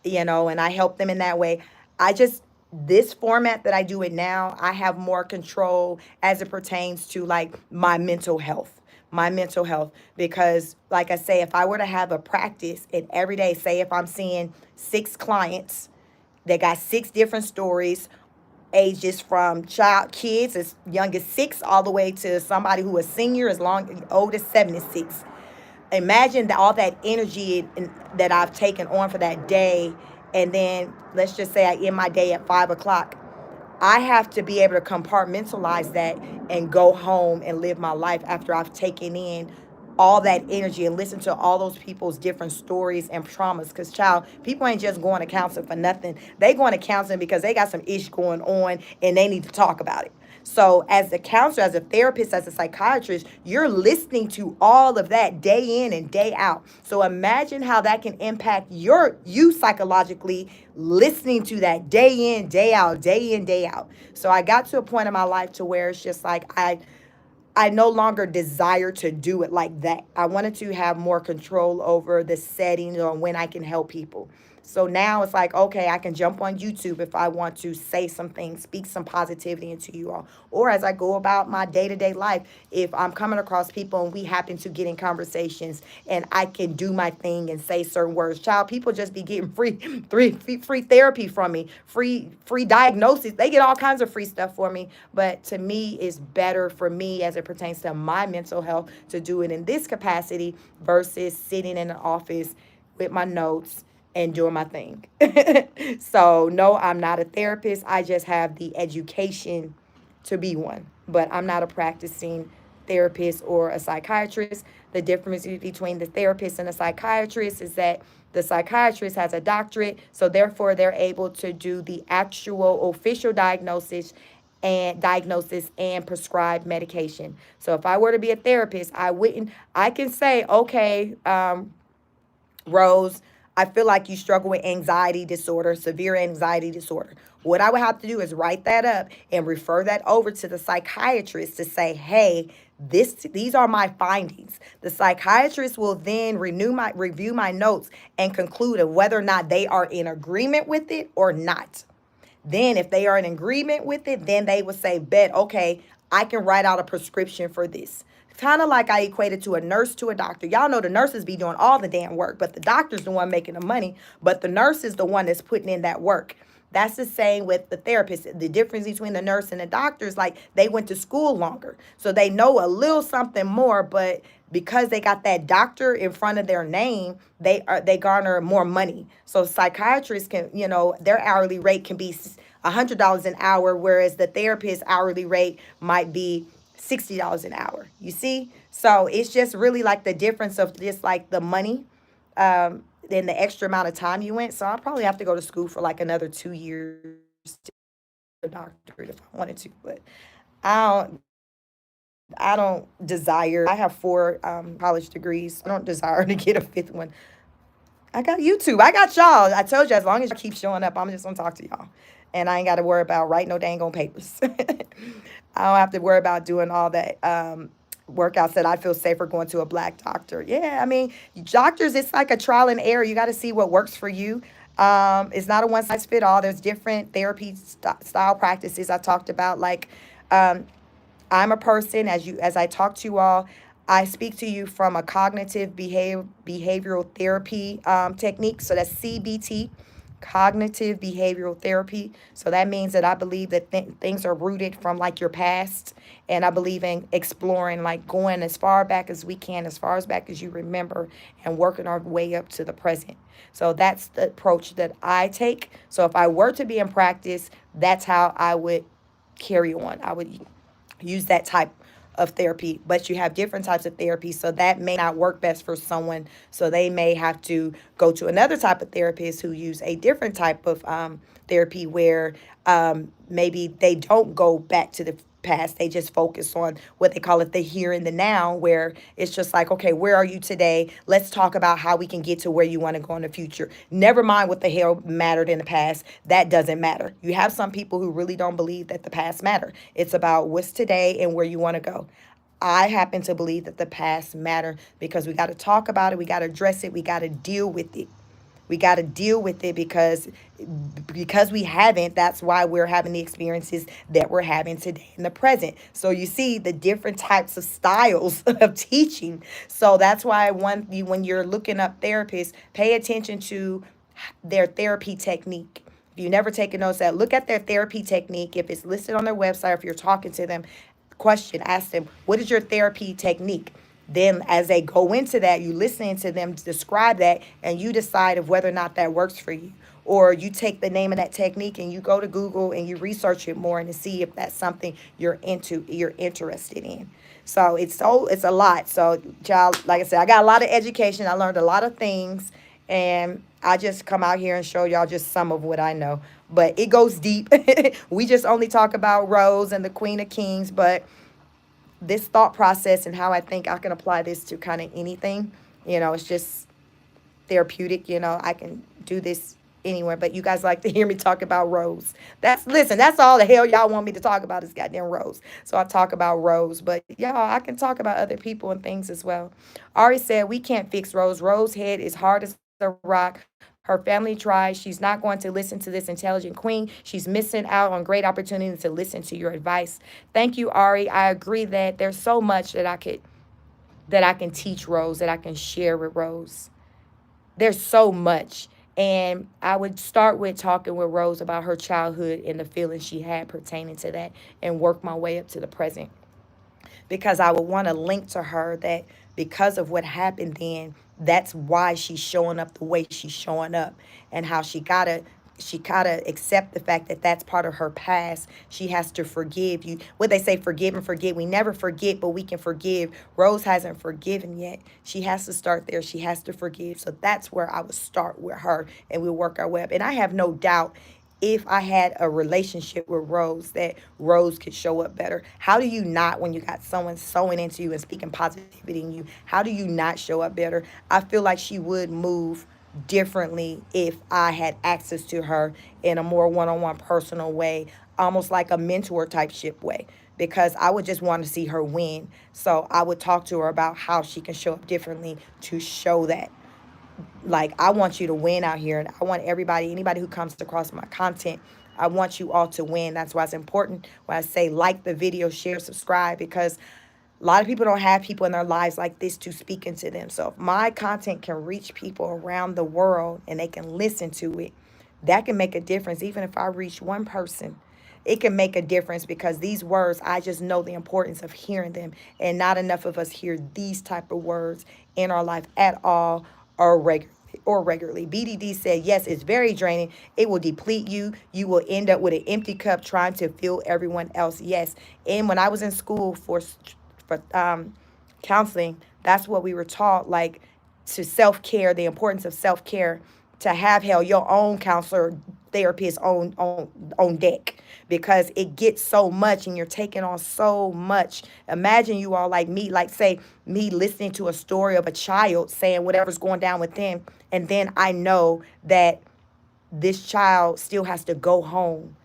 and I help them in that way. I just, this format that I do it now, I have more control as it pertains to like my mental health. my mental health. Because, like I say, if I were to have a practice and every day, say if I'm seeing 6 clients, they got 6 different stories, ages from kids as young as 6 all the way to somebody who is senior as long old as 76. Imagine all that energy that I've taken on for that day, and then let's just say I end my day at 5 o'clock. I have to be able to compartmentalize that and go home and live my life after I've taken in all that energy and listen to all those people's different stories and traumas. Because, child, people ain't just going to counseling for nothing. They going to counseling because they got some ish going on and they need to talk about it. So, as a counselor, as a therapist, as a psychiatrist, you're listening to all of that day in and day out. So, imagine how that can impact you psychologically, listening to that day in, day out, day in, day out. So, I got to a point in my life to where it's just like I no longer desire to do it like that. I wanted to have more control over the setting or when I can help people. So now it's like, okay, I can jump on YouTube if I want to say some things, speak some positivity into you all. Or as I go about my day to day life, if I'm coming across people and we happen to get in conversations and I can do my thing and say certain words. Child, people just be getting free therapy from me, free diagnosis. They get all kinds of free stuff for me. But to me, it's better for me as it pertains to my mental health to do it in this capacity versus sitting in an office with my notes and doing my thing. So, no, I'm not a therapist. I just have the education to be one, but I'm not a practicing therapist or a psychiatrist. The difference between the therapist and the psychiatrist is that the psychiatrist has a doctorate, so therefore they're able to do the actual official diagnosis and prescribe medication. So if I were to be a therapist, I can say, okay, Rose, I feel like you struggle with anxiety disorder, severe anxiety disorder. What I would have to do is write that up and refer that over to the psychiatrist to say, hey, these are my findings. The psychiatrist will then review my notes and conclude of whether or not they are in agreement with it or not. Then if they are in agreement with it, then they would say, bet, okay, I can write out a prescription for this. Kind of like I equated to a nurse to a doctor. Y'all know the nurses be doing all the damn work, but the doctor's the one making the money, but the nurse is the one that's putting in that work. That's the same with the therapist. The difference between the nurse and the doctor is like they went to school longer. So they know a little something more, but because they got that doctor in front of their name, they garner more money. So psychiatrists can, their hourly rate can be $100 an hour, whereas the therapist hourly rate might be $60 an hour. You see? So it's just really like the difference of just like the money, then the extra amount of time you went. So I'll probably have to go to school for like another 2 years to get a doctorate if I wanted to. But I don't I don't desire. I have 4 college degrees. I don't desire to get a 5th one. I got YouTube. I got y'all. I told you, as long as y'all keep showing up, I'm just gonna talk to y'all, and I ain't got to worry about writing no dang on papers. I don't have to worry about doing all that workouts that I feel safer going to a black doctor. Yeah, I mean, doctors, it's like a trial and error. You got to see what works for you. It's not a one size fit all. There's different therapy style practices I talked about. Like, um, I'm a person, as I talk to you all, I speak to you from a cognitive behavioral therapy technique. So that's CBT, cognitive behavioral therapy. So that means that I believe that things are rooted from like your past, and I believe in exploring, like going as far back as we can, as far as back as you remember, and working our way up to the present. So that's the approach that I take. So if I were to be in practice, that's how I would carry on. I would use that type of therapy, but you have different types of therapy, so that may not work best for someone, so they may have to go to another type of therapist who use a different type of therapy where maybe they don't go back to the past. They just focus on what they call it the here and the now, where it's just like, okay, where are you today? Let's talk about how we can get to where you want to go in the future. Never mind what the hell mattered in the past. That doesn't matter. You have some people who really don't believe that the past matter. It's about what's today and where you want to go. I happen to believe that the past matter because we got to talk about it. We got to address it. We got to deal with it. We got to deal with it because we haven't. That's why we're having the experiences that we're having today in the present. So you see the different types of styles of teaching. So that's why when you're looking up therapists, pay attention to their therapy technique. If you never taken notes, that look at their therapy technique. If it's listed on their website, if you're talking to them, ask them, what is your therapy technique? Then as they go into that, you listening to them describe that, and you decide of whether or not that works for you. Or you take the name of that technique and you go to Google and you research it more and to see if that's something you're interested in. So it's a lot. So child, like I said, I got a lot of education. I learned a lot of things, and I just come out here and show y'all just some of what I know. But it goes deep. We just only talk about Rose and the Queen of Kings, but this thought process and how I think I can apply this to kind of anything, it's just therapeutic. I can do this anywhere, but you guys like to hear me talk about Rose. That's all the hell y'all want me to talk about is goddamn Rose. So I talk about Rose, but y'all, I can talk about other people and things as well. Ari said, we can't fix Rose. Rose head is hard as a rock. Her family tries. She's not going to listen to this intelligent queen. She's missing out on great opportunity to listen to your advice. Thank you, Ari. I agree that there's so much that I can teach Rose, that I can share with Rose. There's so much. And I would start with talking with Rose about her childhood and the feelings she had pertaining to that, and work my way up to the present, because I would want to link to her that because of what happened then, that's why she's showing up the way she's showing up, and how she gotta accept the fact that that's part of her past. She has to forgive you. What they say, forgive and forget. We never forget, but we can forgive. Rose hasn't forgiven yet. She has to start there. She has to forgive. So that's where I would start with her, and we'll work our way up. And I have no doubt, if I had a relationship with Rose, that Rose could show up better. How do you not, when you got someone sewing into you and speaking positivity in you, how do you not show up better? I feel like she would move differently if I had access to her in a more one-on-one personal way, almost like a mentor type ship way, because I would just want to see her win. So I would talk to her about how she can show up differently to show that. Like, I want you to win out here, and I want anybody who comes across my content, I want you all to win. That's why it's important when I say like the video, share, subscribe, because a lot of people don't have people in their lives like this to speak into them. So if my content can reach people around the world and they can listen to it, that can make a difference. Even if I reach one person, it can make a difference, because these words, I just know the importance of hearing them, and not enough of us hear these type of words in our life at all, or regularly. BDD said, yes, it's very draining. It will deplete you. You will end up with an empty cup trying to fill everyone else. Yes. And when I was in school for counseling, that's what we were taught, like, to self-care, the importance of self-care, to have hell your own counselor, therapist on deck, because it gets so much and you're taking on so much. Imagine you all like me, like, say me listening to a story of a child saying whatever's going down with them, and then I know that this child still has to go home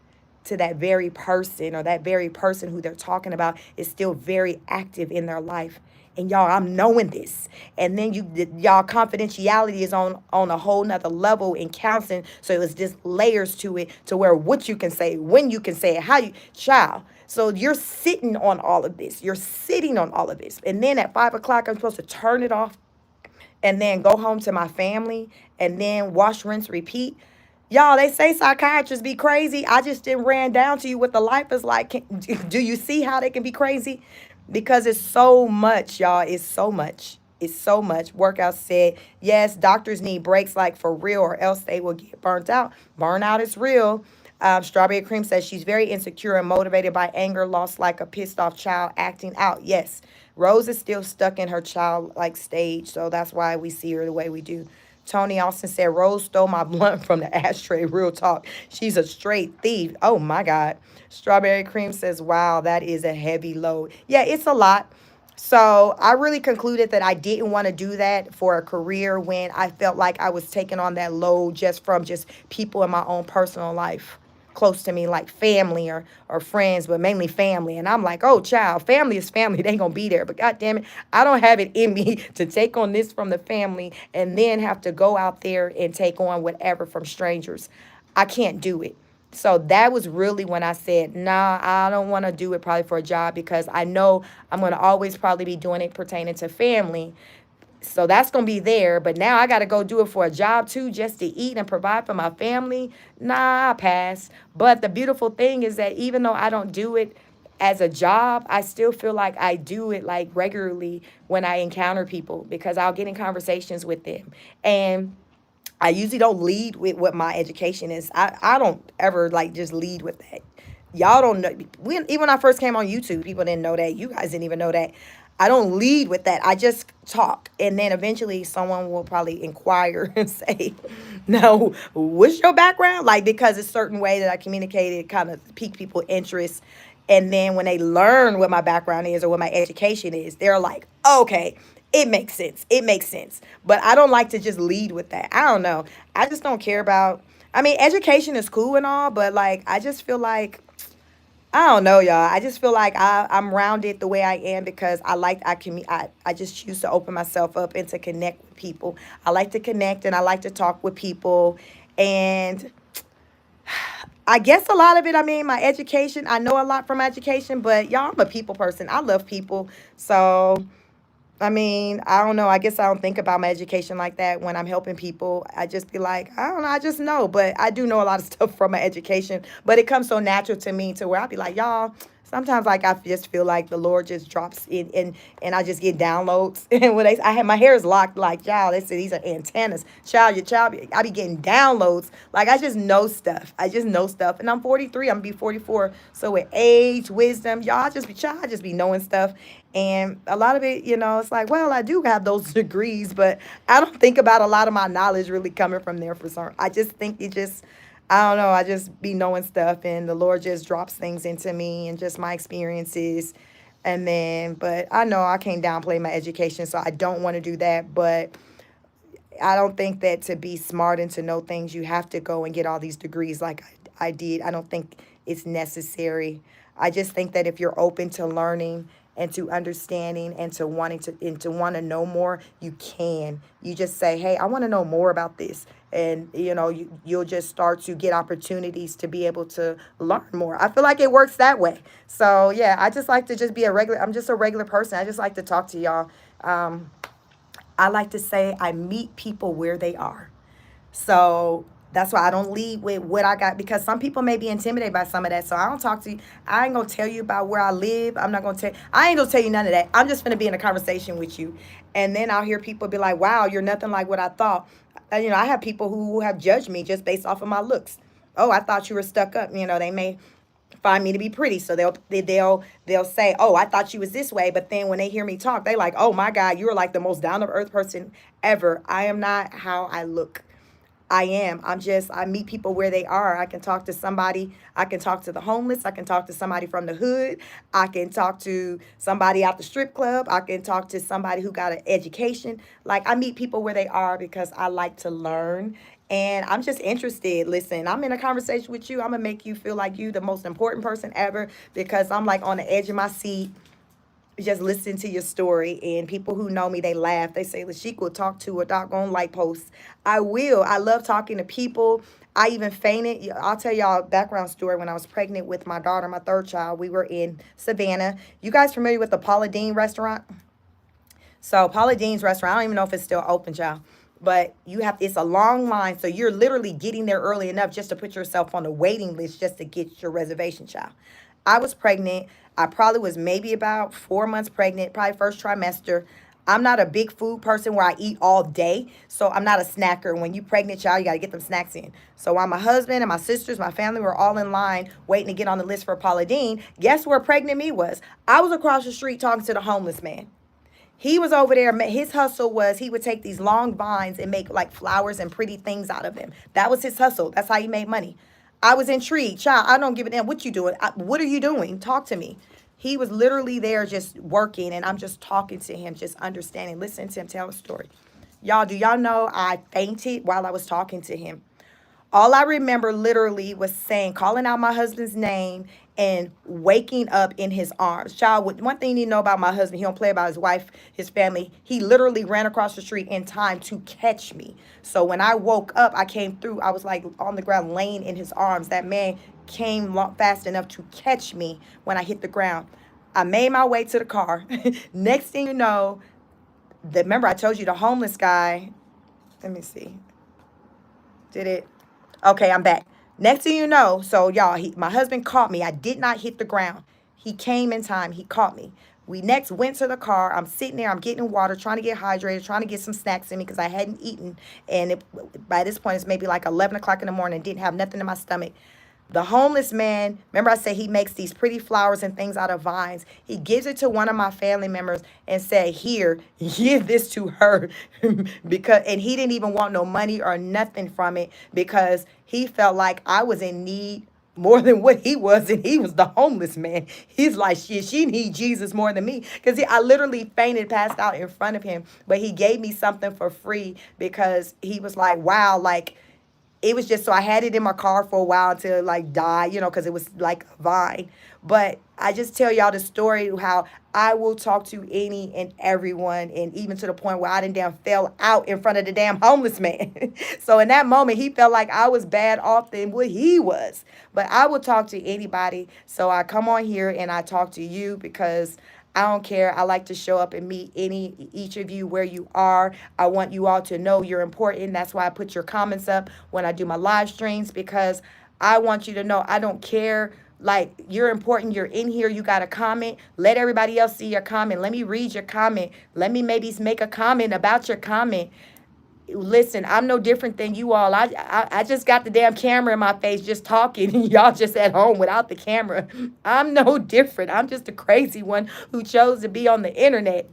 to that very person, or that very person who they're talking about is still very active in their life. And y'all, I'm knowing this. And then y'all, confidentiality is on a whole nother level in counseling. So it's just layers to it, to where what you can say, when you can say it, how you, child. So you're sitting on all of this. You're sitting on all of this. And then at 5 o'clock, I'm supposed to turn it off and then go home to my family and then wash, rinse, repeat. Y'all, they say psychiatrists be crazy. I just didn't ran down to you what the life is like. Do you see how they can be crazy? Because it's so much, y'all. It's so much. It's so much. Workout said, yes, doctors need breaks, like, for real, or else they will get burnt out. Burnout is real. Strawberry Cream says she's very insecure and motivated by anger, lost like a pissed off child acting out. Yes, Rose is still stuck in her childlike stage, so that's why we see her the way we do. Tony Austin said, Rose stole my blunt from the ashtray. Real talk. She's a straight thief. Oh, my God. Strawberry Cream says, wow, that is a heavy load. Yeah, it's a lot. So I really concluded that I didn't want to do that for a career when I felt like I was taking on that load just from just people in my own personal life. close to me, like family or friends, but mainly family. And I'm like, oh, child, family is family. They ain't gonna be there. But God damn it, I don't have it in me to take on this from the family and then have to go out there and take on whatever from strangers. I can't do it. So that was really when I said, nah, I don't want to do it probably for a job because I know I'm going to always probably be doing it pertaining to family. So that's going to be there. But now I got to go do it for a job too, just to eat and provide for my family. Nah, I pass. But the beautiful thing is that even though I don't do it as a job, I still feel like I do it like regularly when I encounter people because I'll get in conversations with them. And I usually don't lead with what my education is. I don't ever like just lead with that. Y'all don't know. Even when I first came on YouTube, people didn't know that. You guys didn't even know that. I don't lead with that. I just talk. And then eventually someone will probably inquire and say, no, what's your background? Like, because a certain way that I communicated kind of piqued people's interest. And then when they learn what my background is or what my education is, they're like, okay, it makes sense. It makes sense. But I don't like to just lead with that. I don't know. I just don't care about, I mean, education is cool and all, but like, I just feel like, I don't know, y'all. I just feel like I'm rounded the way I am because I just choose to open myself up and to connect with people. I like to connect and I like to talk with people. And I guess a lot of it, I mean, my education, I know a lot from education, but y'all, I'm a people person. I love people. So I mean, I don't know. I guess I don't think about my education like that when I'm helping people. I just be like, I don't know. I just know. But I do know a lot of stuff from my education. But it comes so natural to me to where I be like, y'all, sometimes like I just feel like the Lord just drops in and I just get downloads. And when I have my hair is locked, like, y'all, they say these are antennas. Child, your child, I be getting downloads. Like, I just know stuff. I just know stuff. And I'm 43. I'm going to be 44. So with age, wisdom, y'all, I just be knowing stuff. And a lot of it, it's like, well, I do have those degrees, but I don't think about a lot of my knowledge really coming from there for some. I just think I don't know, I just be knowing stuff and the Lord just drops things into me and just my experiences. And then, but I know I can't downplay my education, so I don't want to do that. But I don't think that to be smart and to know things, you have to go and get all these degrees like I did. I don't think it's necessary. I just think that if you're open to learning and to understanding and to wanting to and to want to know more, you can. You just say, hey, I want to know more about this. And, you'll just start to get opportunities to be able to learn more. I feel like it works that way. So, yeah, I just like to just be I'm just a regular person. I just like to talk to y'all. I like to say I meet people where they are. So that's why I don't lead with what I got because some people may be intimidated by some of that. So I don't talk to you. I ain't gonna tell you about where I live. I'm not gonna tell. I ain't gonna tell you none of that. I'm just gonna be in a conversation with you, and then I'll hear people be like, "Wow, you're nothing like what I thought." I have people who have judged me just based off of my looks. Oh, I thought you were stuck up. They may find me to be pretty, so they'll say, "Oh, I thought you was this way," but then when they hear me talk, they like, "Oh my God, you're like the most down to earth person ever." I am not how I look. I meet people where they are. I can talk to somebody. I can talk to the homeless. I can talk to somebody from the hood. I can talk to somebody out the strip club. I can talk to somebody who got an education. Like, I meet people where they are because I like to learn. And I'm just interested. Listen, I'm in a conversation with you. I'm going to make you feel like you the most important person ever because I'm like on the edge of my seat just listen to your story. And people who know me, they laugh. They say, Lashik will talk to a doggone light post. I will. I love talking to people. I even fainted. I'll tell y'all a background story. When I was pregnant with my daughter, my third child, we were in Savannah. You guys familiar with the Paula Deen restaurant? So Paula Deen's restaurant, I don't even know if it's still open, y'all. But it's a long line. So you're literally getting there early enough just to put yourself on the waiting list just to get your reservation, child. I was pregnant. I probably was maybe about 4 months pregnant, probably first trimester. I'm not a big food person where I eat all day. So I'm not a snacker. When you pregnant, child, you got to get them snacks in. So while my husband and my sisters, my family were all in line waiting to get on the list for Paula Deen, guess where pregnant me was? I was across the street talking to the homeless man. He was over there. His hustle was he would take these long vines and make like flowers and pretty things out of them. That was his hustle. That's how he made money. I was intrigued. Child, I don't give a damn what you doing. What are you doing? Talk to me. He was literally there just working, and I'm just talking to him, just understanding, listening to him tell a story. Y'all, do y'all know I fainted while I was talking to him? All I remember literally was saying, calling out my husband's name and waking up in his arms. Child, one thing you know about my husband, he don't play about his wife, his family. He literally ran across the street in time to catch me. So when I woke up, I came through. I was like on the ground, laying in his arms. That man came fast enough to catch me when I hit the ground. I made my way to the car. Next thing you know, remember I told you the homeless guy. Let me see. Did it? Okay, I'm back. Next thing you know, so y'all, my husband caught me. I did not hit the ground. He came in time. He caught me. We next went to the car. I'm sitting there. I'm getting water, trying to get hydrated, trying to get some snacks in me because I hadn't eaten. And by this point, it's maybe like 11 o'clock in the morning. Didn't have nothing in my stomach. The homeless man, remember I said he makes these pretty flowers and things out of vines. He gives it to one of my family members and said, here, give this to her. Because, and he didn't even want no money or nothing from it because he felt like I was in need more than what he was, and he was the homeless man. He's like, shit, she need Jesus more than me. Because I literally fainted, passed out in front of him. But he gave me something for free because he was like, wow, like, it was just so I had it in my car for a while until it like died, because it was like a vine. But I just tell y'all the story how I will talk to any and everyone, and even to the point where I done damn fell out in front of the damn homeless man. So in that moment, he felt like I was bad off than what he was. But I will talk to anybody. So I come on here and I talk to you because I don't care. I like to show up and meet each of you where you are. I want you all to know you're important. That's why I put your comments up when I do my live streams, because I want you to know I don't care. Like, you're important. You're in here. You got a comment. Let everybody else see your comment. Let me read your comment. Let me maybe make a comment about your comment. Listen, I'm no different than you all. I just got the damn camera in my face just talking, and y'all just at home without the camera. I'm no different. I'm just a crazy one who chose to be on the internet.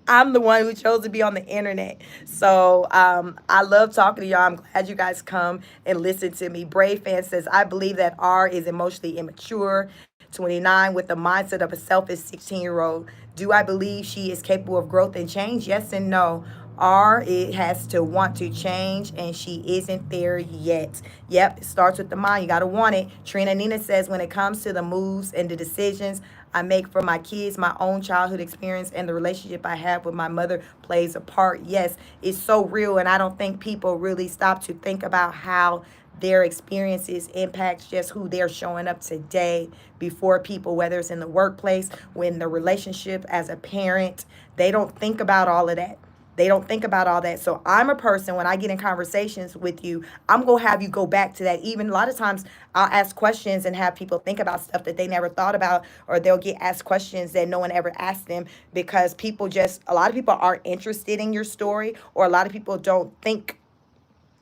I'm the one who chose to be on the internet. So I love talking to y'all. I'm glad you guys come and listen to me. Brave Fan says, I believe that R is emotionally immature. 29 with the mindset of a selfish 16-year-old. Do I believe she is capable of growth and change? Yes and no. R, it has to want to change, and she isn't there yet. Yep, it starts with the mind. You got to want it. Trina Nina says, when it comes to the moves and the decisions I make for my kids, my own childhood experience and the relationship I have with my mother plays a part. Yes, it's so real, and I don't think people really stop to think about how their experiences impacts just who they're showing up today before people, whether it's in the workplace, when the relationship as a parent. They don't think about all of that. They don't think about all that. So I'm a person, when I get in conversations with you, I'm going to have you go back to that. Even a lot of times I'll ask questions and have people think about stuff that they never thought about, or they'll get asked questions that no one ever asked them, because a lot of people aren't interested in your story, or a lot of people don't think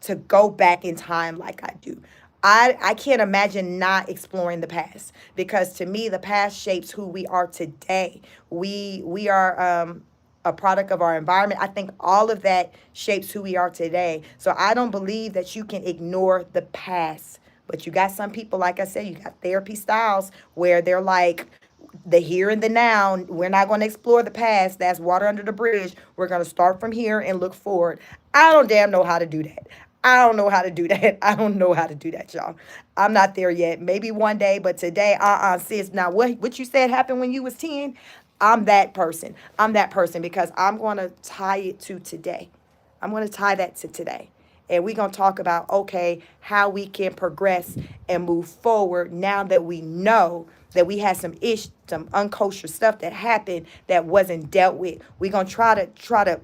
to go back in time like I do. I can't imagine not exploring the past, because to me the past shapes who we are today. We are a product of our environment. I think all of that shapes who we are today. So I don't believe that you can ignore the past. But you got some people, like I said, you got therapy styles where they're like, the here and the now. We're not going to explore the past. That's water under the bridge. We're going to start from here and look forward. I don't damn know how to do that. I don't know how to do that. I don't know how to do that, y'all. I'm not there yet. Maybe one day, but today, sis. Now, what you said happened when you was 10, I'm that person. I'm that person, because I'm going to tie it to today. I'm going to tie that to today. And we're going to talk about, okay, how we can progress and move forward now that we know that we had some unkosher stuff that happened that wasn't dealt with. We're going to try to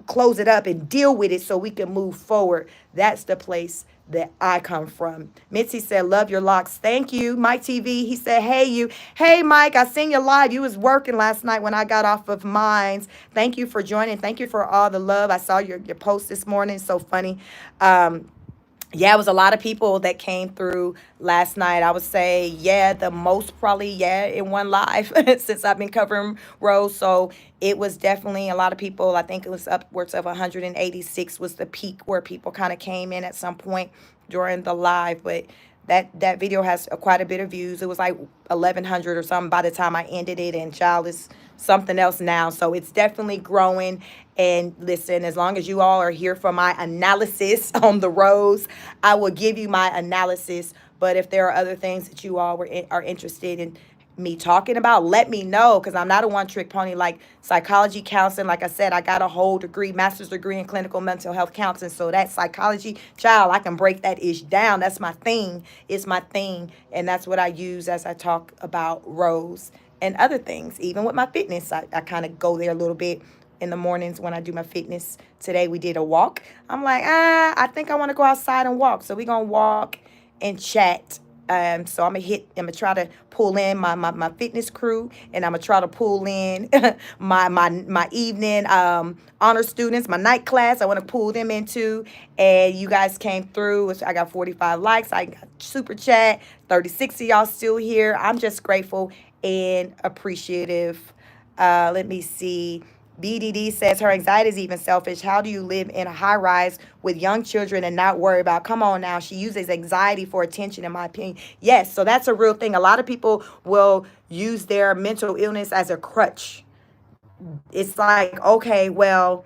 close it up and deal with it so we can move forward. That's the place that I come from. Mitzi said, love your locks. Thank you. Mike TV, he said, hey, you. Hey, Mike, I seen you live. You was working last night when I got off of mines. Thank you for joining. Thank you for all the love. I saw your post this morning. So funny. Yeah, it was a lot of people that came through last night. I would say, yeah, the most probably, yeah, in one live since I've been covering Rose. So it was definitely a lot of people. I think it was upwards of 186 was the peak where people kind of came in at some point during the live. But That video has quite a bit of views. It was like 1,100 or something by the time I ended it, and child is something else now. So it's definitely growing. And listen, as long as you all are here for my analysis on the rose, I will give you my analysis. But if there are other things that you all are interested in me talking about, let me know, because I'm not a one trick pony. Like psychology counseling, like I said, I got a whole degree, master's degree in clinical mental health counseling. So that psychology, child, I can break that ish down. That's my thing. It's my thing. And that's what I use as I talk about rose and other things. Even with my fitness, I kind of go there a little bit in the mornings when I do my fitness. Today we did a walk. I'm like, I think I want to go outside and walk. So we're going to walk and chat. So I'm gonna try to pull in my fitness crew, and I'm gonna try to pull in my evening honor students, my night class. I want to pull them into, and you guys came through. I got 45 likes. I got super chat. 36 of y'all still here. I'm just grateful and appreciative. Let me see. BDD says her anxiety is even selfish. How do you live in a high rise with young children and not worry about? Come on now. She uses anxiety for attention, in my opinion. Yes, so that's a real thing. A lot of people will use their mental illness as a crutch. It's like, okay, well,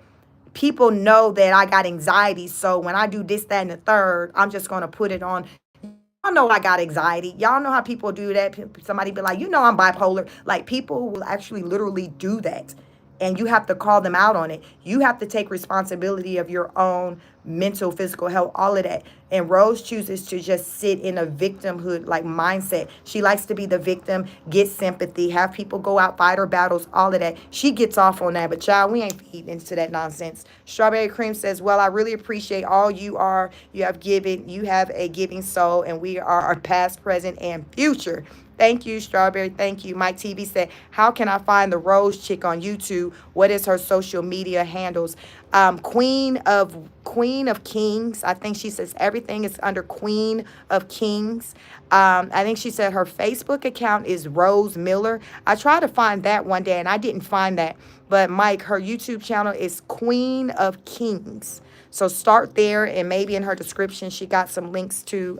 people know that I got anxiety. So when I do this, that, and the third, I'm just going to put it on. Y'all know I got anxiety. Y'all know how people do that. Somebody be like, I'm bipolar. Like, people will actually literally do that. And you have to call them out on it. You have to take responsibility of your own mental, physical health, all of that. And Rose chooses to just sit in a victimhood like mindset. She likes to be the victim, get sympathy, have people go out, fight her battles, all of that. She gets off on that, but child, we ain't feeding into that nonsense. Strawberry Cream says, well, I really appreciate all you are. You have given, you have a giving soul, and we are our past, present, and future. Thank you, Strawberry. Thank you. Mike TV said, how can I find the Rose chick on YouTube? What is her social media handles? Queen of Kings. I think she says everything is under Queen of Kings. I think she said her Facebook account is Rose Miller. I tried to find that one day and I didn't find that. But Mike, her YouTube channel is Queen of Kings. So start there, and maybe in her description, she got some links to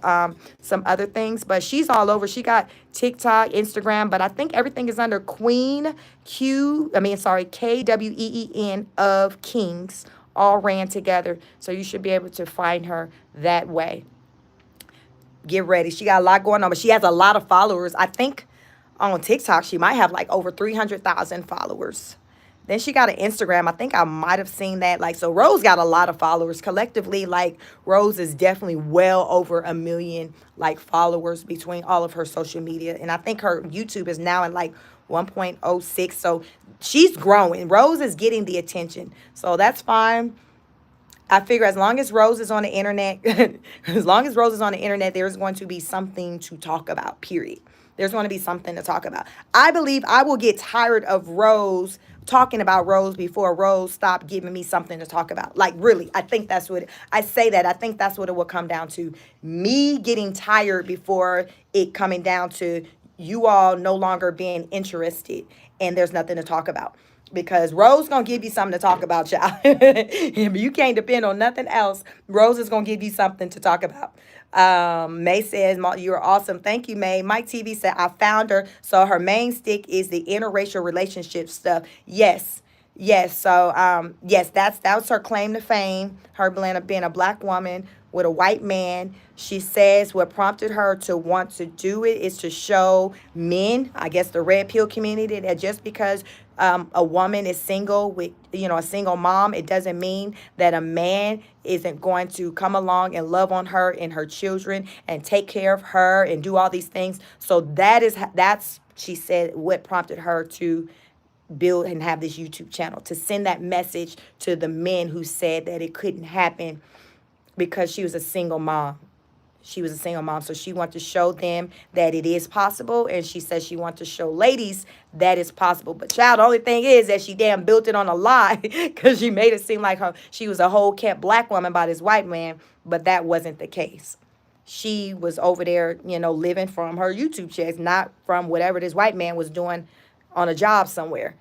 some other things. But she's all over. She got TikTok, Instagram, but I think everything is under KWEEN of Kings, all ran together. So you should be able to find her that way. Get ready. She got a lot going on, but she has a lot of followers. I think on TikTok, she might have like over 300,000 followers. Then she got an Instagram. I think I might have seen that. Like, so Rose got a lot of followers. Collectively, like, Rose is definitely well over 1 million, like, followers between all of her social media. And I think her YouTube is now at, like, 1.06. So she's growing. Rose is getting the attention. So that's fine. I figure as long as Rose is on the internet, there's going to be something to talk about, period. There's going to be something to talk about. I believe I will get tired of Rose talking about Rose before Rose stopped giving me something to talk about. Like, really, I think that's what I say that. I think that's what it will come down to. Me getting tired before it coming down to you all no longer being interested and there's nothing to talk about. Because Rose gonna give you something to talk about, y'all. You can't depend on nothing else. Rose is gonna give you something to talk about. May says, you're awesome. Thank you, May. Mike TV said, I found her. So her main stick is the interracial relationship stuff. Yes. So, yes, that was her claim to fame. Her being a black woman with a white man. She says what prompted her to want to do it is to show men, I guess the red pill community, that just because a woman is single with, a single mom, it doesn't mean that a man isn't going to come along and love on her and her children and take care of her and do all these things. So that's, she said, what prompted her to build and have this YouTube channel, to send that message to the men who said that it couldn't happen because she was a single mom. So she wanted to show them that it is possible, and she says she wants to show ladies that it's possible. But child, the only thing is that she damn built it on a lie because she made it seem like she was a whole kept black woman by this white man, but that wasn't the case. She was over there, living from her YouTube checks, not from whatever this white man was doing on a job somewhere.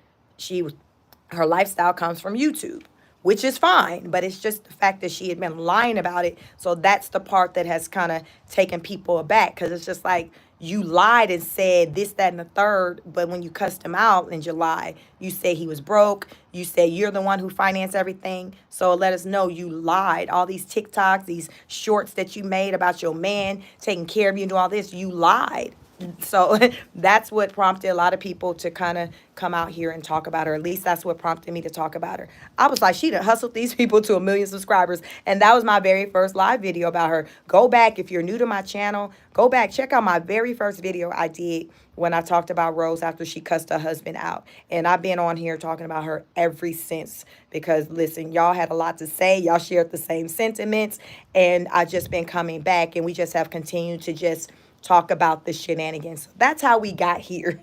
Her lifestyle comes from YouTube, which is fine. But it's just the fact that she had been lying about it. So that's the part that has kind of taken people aback, because it's just like, you lied and said this, that, and the third, but when you cussed him out in July, you said he was broke. You said you're the one who financed everything. So let us know you lied. All these TikToks, these shorts that you made about your man taking care of you and do all this, you lied. So that's what prompted a lot of people to kind of come out here and talk about her. At least that's what prompted me to talk about her. I was like, she done hustled these people to 1 million subscribers. And that was my very first live video about her. Go back, if you're new to my channel, go back, check out my very first video I did when I talked about Rose after she cussed her husband out. And I've been on here talking about her ever since, because listen, y'all had a lot to say. Y'all shared the same sentiments. And I just been coming back, and we just have continued to just talk about the shenanigans. That's how we got here.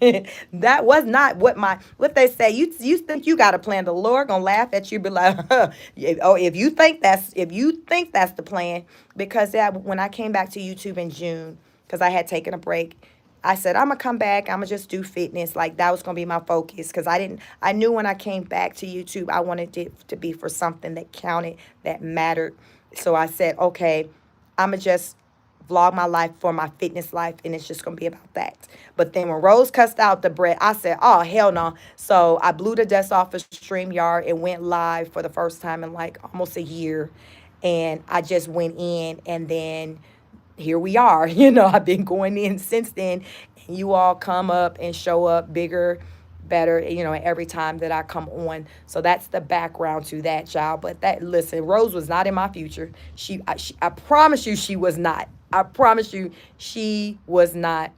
That was not what they say. You think you got a plan? The Lord gonna laugh at you, be like, huh, oh, if you think that's the plan. Because when I came back to YouTube in June, because I had taken a break, I said, I'm gonna come back, I'm gonna just do fitness. Like, that was gonna be my focus, because I knew when I came back to YouTube, I wanted it to be for something that counted, that mattered. So I said, okay, I'm gonna just vlog my life for my fitness life, and it's just gonna be about that. But then when Rose cussed out the bread, I said, oh, hell no. So I blew the dust off of StreamYard and went live for the first time in like almost a year. And I just went in, and then here we are. I've been going in since then, and you all come up and show up bigger, better, every time that I come on. So that's the background to that, child. But listen, Rose was not in my future. I promise you she was not. I promise you she was not.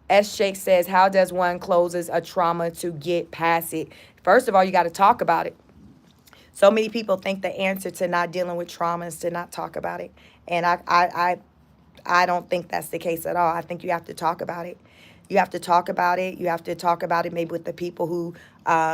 S. Shake says, how does one closes a trauma to get past it? First of all, you got to talk about it. So many people think the answer to not dealing with trauma is to not talk about it. And I don't think that's the case at all. I think you have to talk about it. You have to talk about it. You have to talk about it maybe with the people who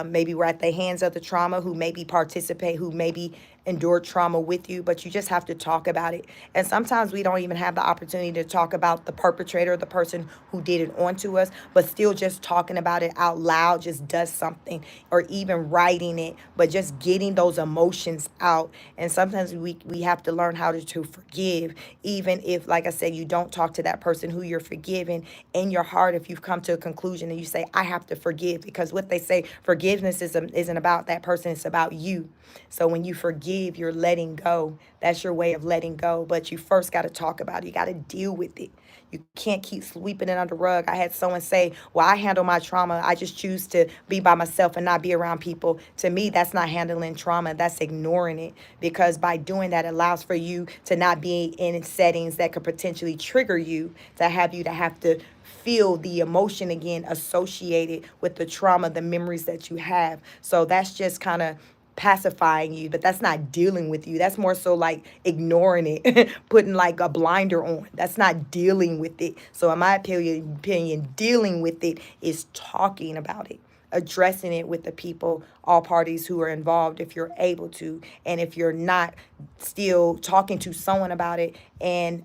maybe were at the hands of the trauma, who maybe participate, who maybe endured trauma with you, but you just have to talk about it. And sometimes we don't even have the opportunity to talk about the perpetrator, the person who did it onto us, but still just talking about it out loud just does something, or even writing it, but just getting those emotions out. And sometimes we have to learn how to forgive, even if, like I said, you don't talk to that person who you're forgiving. In your heart, if you've come to a conclusion and you say, I have to forgive, because what they say, forgiveness isn't about that person, it's about you. So when you forgive, you're letting go. That's your way of letting go. But you first got to talk about it. You got to deal with it. You can't keep sweeping it under the rug. I had someone say, well, I handle my trauma. I just choose to be by myself and not be around people. To me, that's not handling trauma. That's ignoring it. Because by doing that, it allows for you to not be in settings that could potentially trigger you, to have to feel the emotion again associated with the trauma, the memories that you have. So that's just kind of pacifying you, but that's not dealing with you. That's more so like ignoring it, putting like a blinder on. That's not dealing with it. So in my opinion, dealing with it is talking about it, addressing it with the people, all parties who are involved, if you're able to. And if you're not, still talking to someone about it, and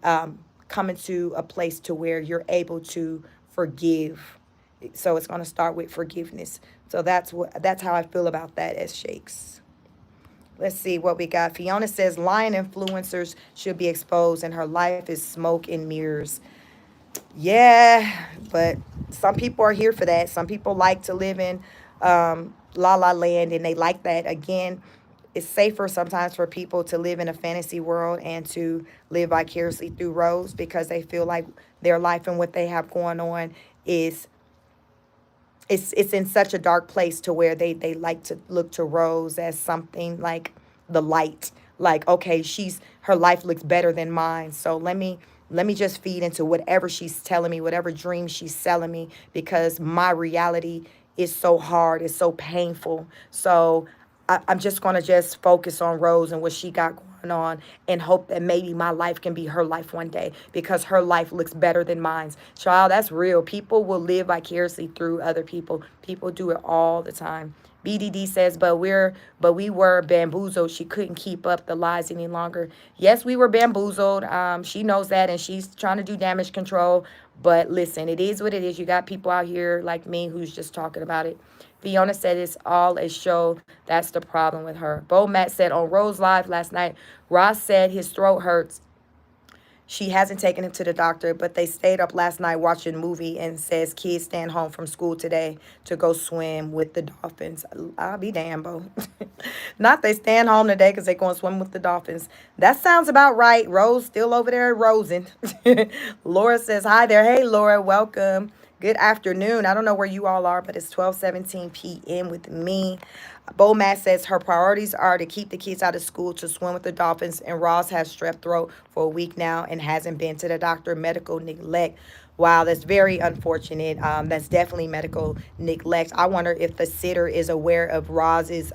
coming to a place to where you're able to forgive. So it's going to start with forgiveness. So that's how I feel about that, as Shakes. Let's see what we got. Fiona says lying influencers should be exposed, and her life is smoke and mirrors. Yeah, but some people are here for that. Some people like to live in la la land, and they like that. Again, it's safer sometimes for people to live in a fantasy world and to live vicariously through Rose, because they feel like their life and what they have going on is it's in such a dark place, to where they like to look to Rose as something like the light. Like, okay, her life looks better than mine, so let me just feed into whatever she's telling me, whatever dream she's selling me, because my reality is so hard, it's so painful. So I'm just going to just focus on Rose and what she got going on, and hope that maybe my life can be her life one day, because her life looks better than mine. Child, that's real. People will live vicariously through other people. People do it all the time. BDD says, but we were bamboozled. She couldn't keep up the lies any longer. Yes, we were bamboozled. She knows that, and she's trying to do damage control. But listen, it is what it is. You got people out here like me who's just talking about it. Fiona said it's all a show. That's the problem with her. Bo Matt said on Rose Live last night, Ross said his throat hurts. She hasn't taken him to the doctor, but they stayed up last night watching a movie and says kids stand home from school today to go swim with the dolphins. I'll be damned, Bo. Not they stand home today because they going to swim with the dolphins. That sounds about right. Rose still over there rosing. Laura says, hi there. Hey, Laura, welcome. Good afternoon. I don't know where you all are, but it's 12:17 p.m. with me. Bo Matt says her priorities are to keep the kids out of school to swim with the dolphins, and Ross has strep throat for a week now and hasn't been to the doctor. Medical neglect. Wow, that's very unfortunate. That's definitely medical neglect. I wonder if the sitter is aware of Roz's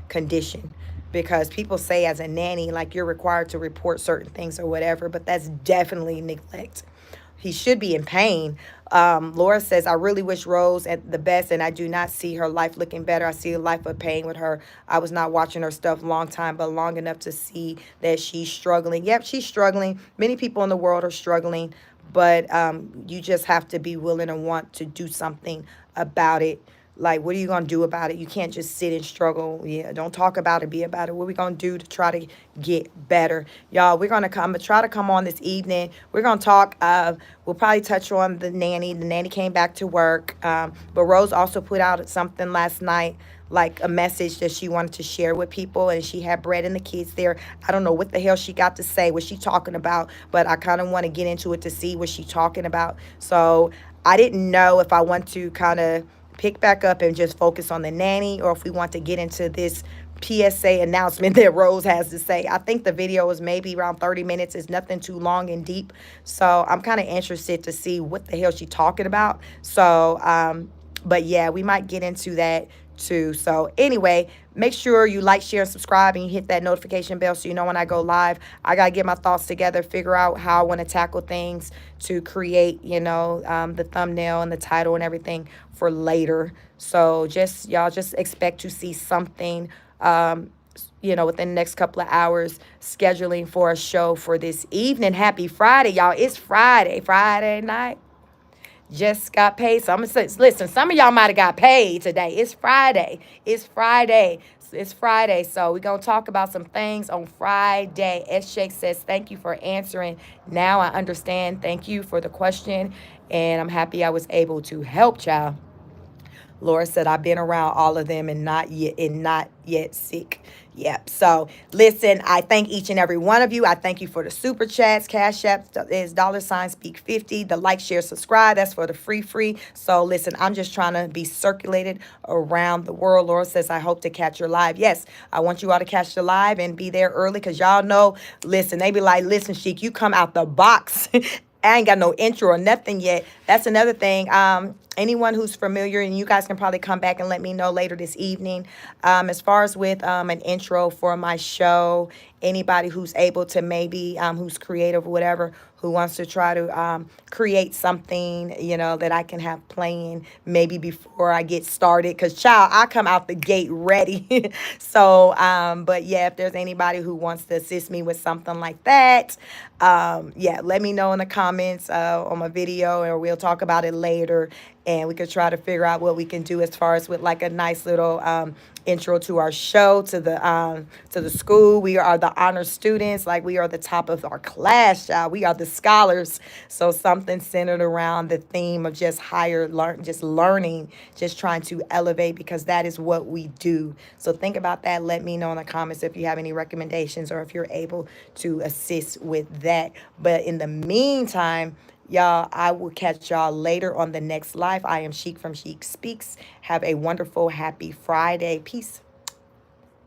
condition, because people say as a nanny, like you're required to report certain things or whatever, but that's definitely neglect. He should be in pain. Laura says, I really wish Rose at the best, and I do not see her life looking better. I see a life of pain with her. I was not watching her stuff long time, but long enough to see that she's struggling. Yep, she's struggling. Many people in the world are struggling, but you just have to be willing and want to do something about it. Like, what are you going to do about it? You can't just sit and struggle. Yeah, don't talk about it, be about it. What are we going to do to try to get better? Y'all, we're going to try to come on this evening. We're going to talk. We'll probably touch on the nanny. The nanny came back to work. But Rose also put out something last night, like a message that she wanted to share with people. And she had Brett and the kids there. I don't know what the hell she got to say, what she talking about. But I kind of want to get into it to see what she talking about. So I didn't know if I want to kind of pick back up and just focus on the nanny, or if we want to get into this PSA announcement that Rose has to say. I think the video is maybe around 30 minutes. It's nothing too long and deep. So I'm kind of interested to see what the hell she's talking about. So, but yeah, we might get into that too. So anyway, make sure you like, share, and subscribe, and you hit that notification bell so you know when I go live. I got to get my thoughts together, figure out how I want to tackle things to create, the thumbnail and the title and everything for later. So y'all just expect to see something, within the next couple of hours, scheduling for a show for this evening. Happy Friday, y'all. It's Friday night. Just got paid. So I'm gonna say, listen, some of y'all might have got paid today. It's Friday. It's Friday. So we're gonna talk about some things on Friday. S Shake says, thank you for answering. Now I understand. Thank you for the question. And I'm happy I was able to help, child. Laura said, I've been around all of them and not yet sick. Yep. So listen, I thank each and every one of you. I thank you for the super chats. Cashapp is $speak50. The like, share, subscribe. That's for the free. So listen, I'm just trying to be circulated around the world. Laura says, I hope to catch your live. Yes, I want you all to catch the live and be there early, because y'all know, listen, they be like, listen, Sheik, you come out the box. I ain't got no intro or nothing yet. That's another thing. Anyone who's familiar, and you guys can probably come back and let me know later this evening, as far as with an intro for my show, anybody who's able to maybe, who's creative or whatever, who wants to try to create something, that I can have playing maybe before I get started. Because, child, I come out the gate ready. So, but yeah, if there's anybody who wants to assist me with something like that, yeah, let me know in the comments on my video, and we'll talk about it later. And we could try to figure out what we can do as far as with like a nice little intro to our show, to the school. We are the honor students, like we are the top of our class, y'all. We are the scholars. So something centered around the theme of just just learning, just trying to elevate, because that is what we do. So think about that. Let me know in the comments if you have any recommendations or if you're able to assist with that. But in the meantime, y'all, I will catch y'all later on the next live. I am Sheik from Sheik Speaks. Have a wonderful, happy Friday. Peace.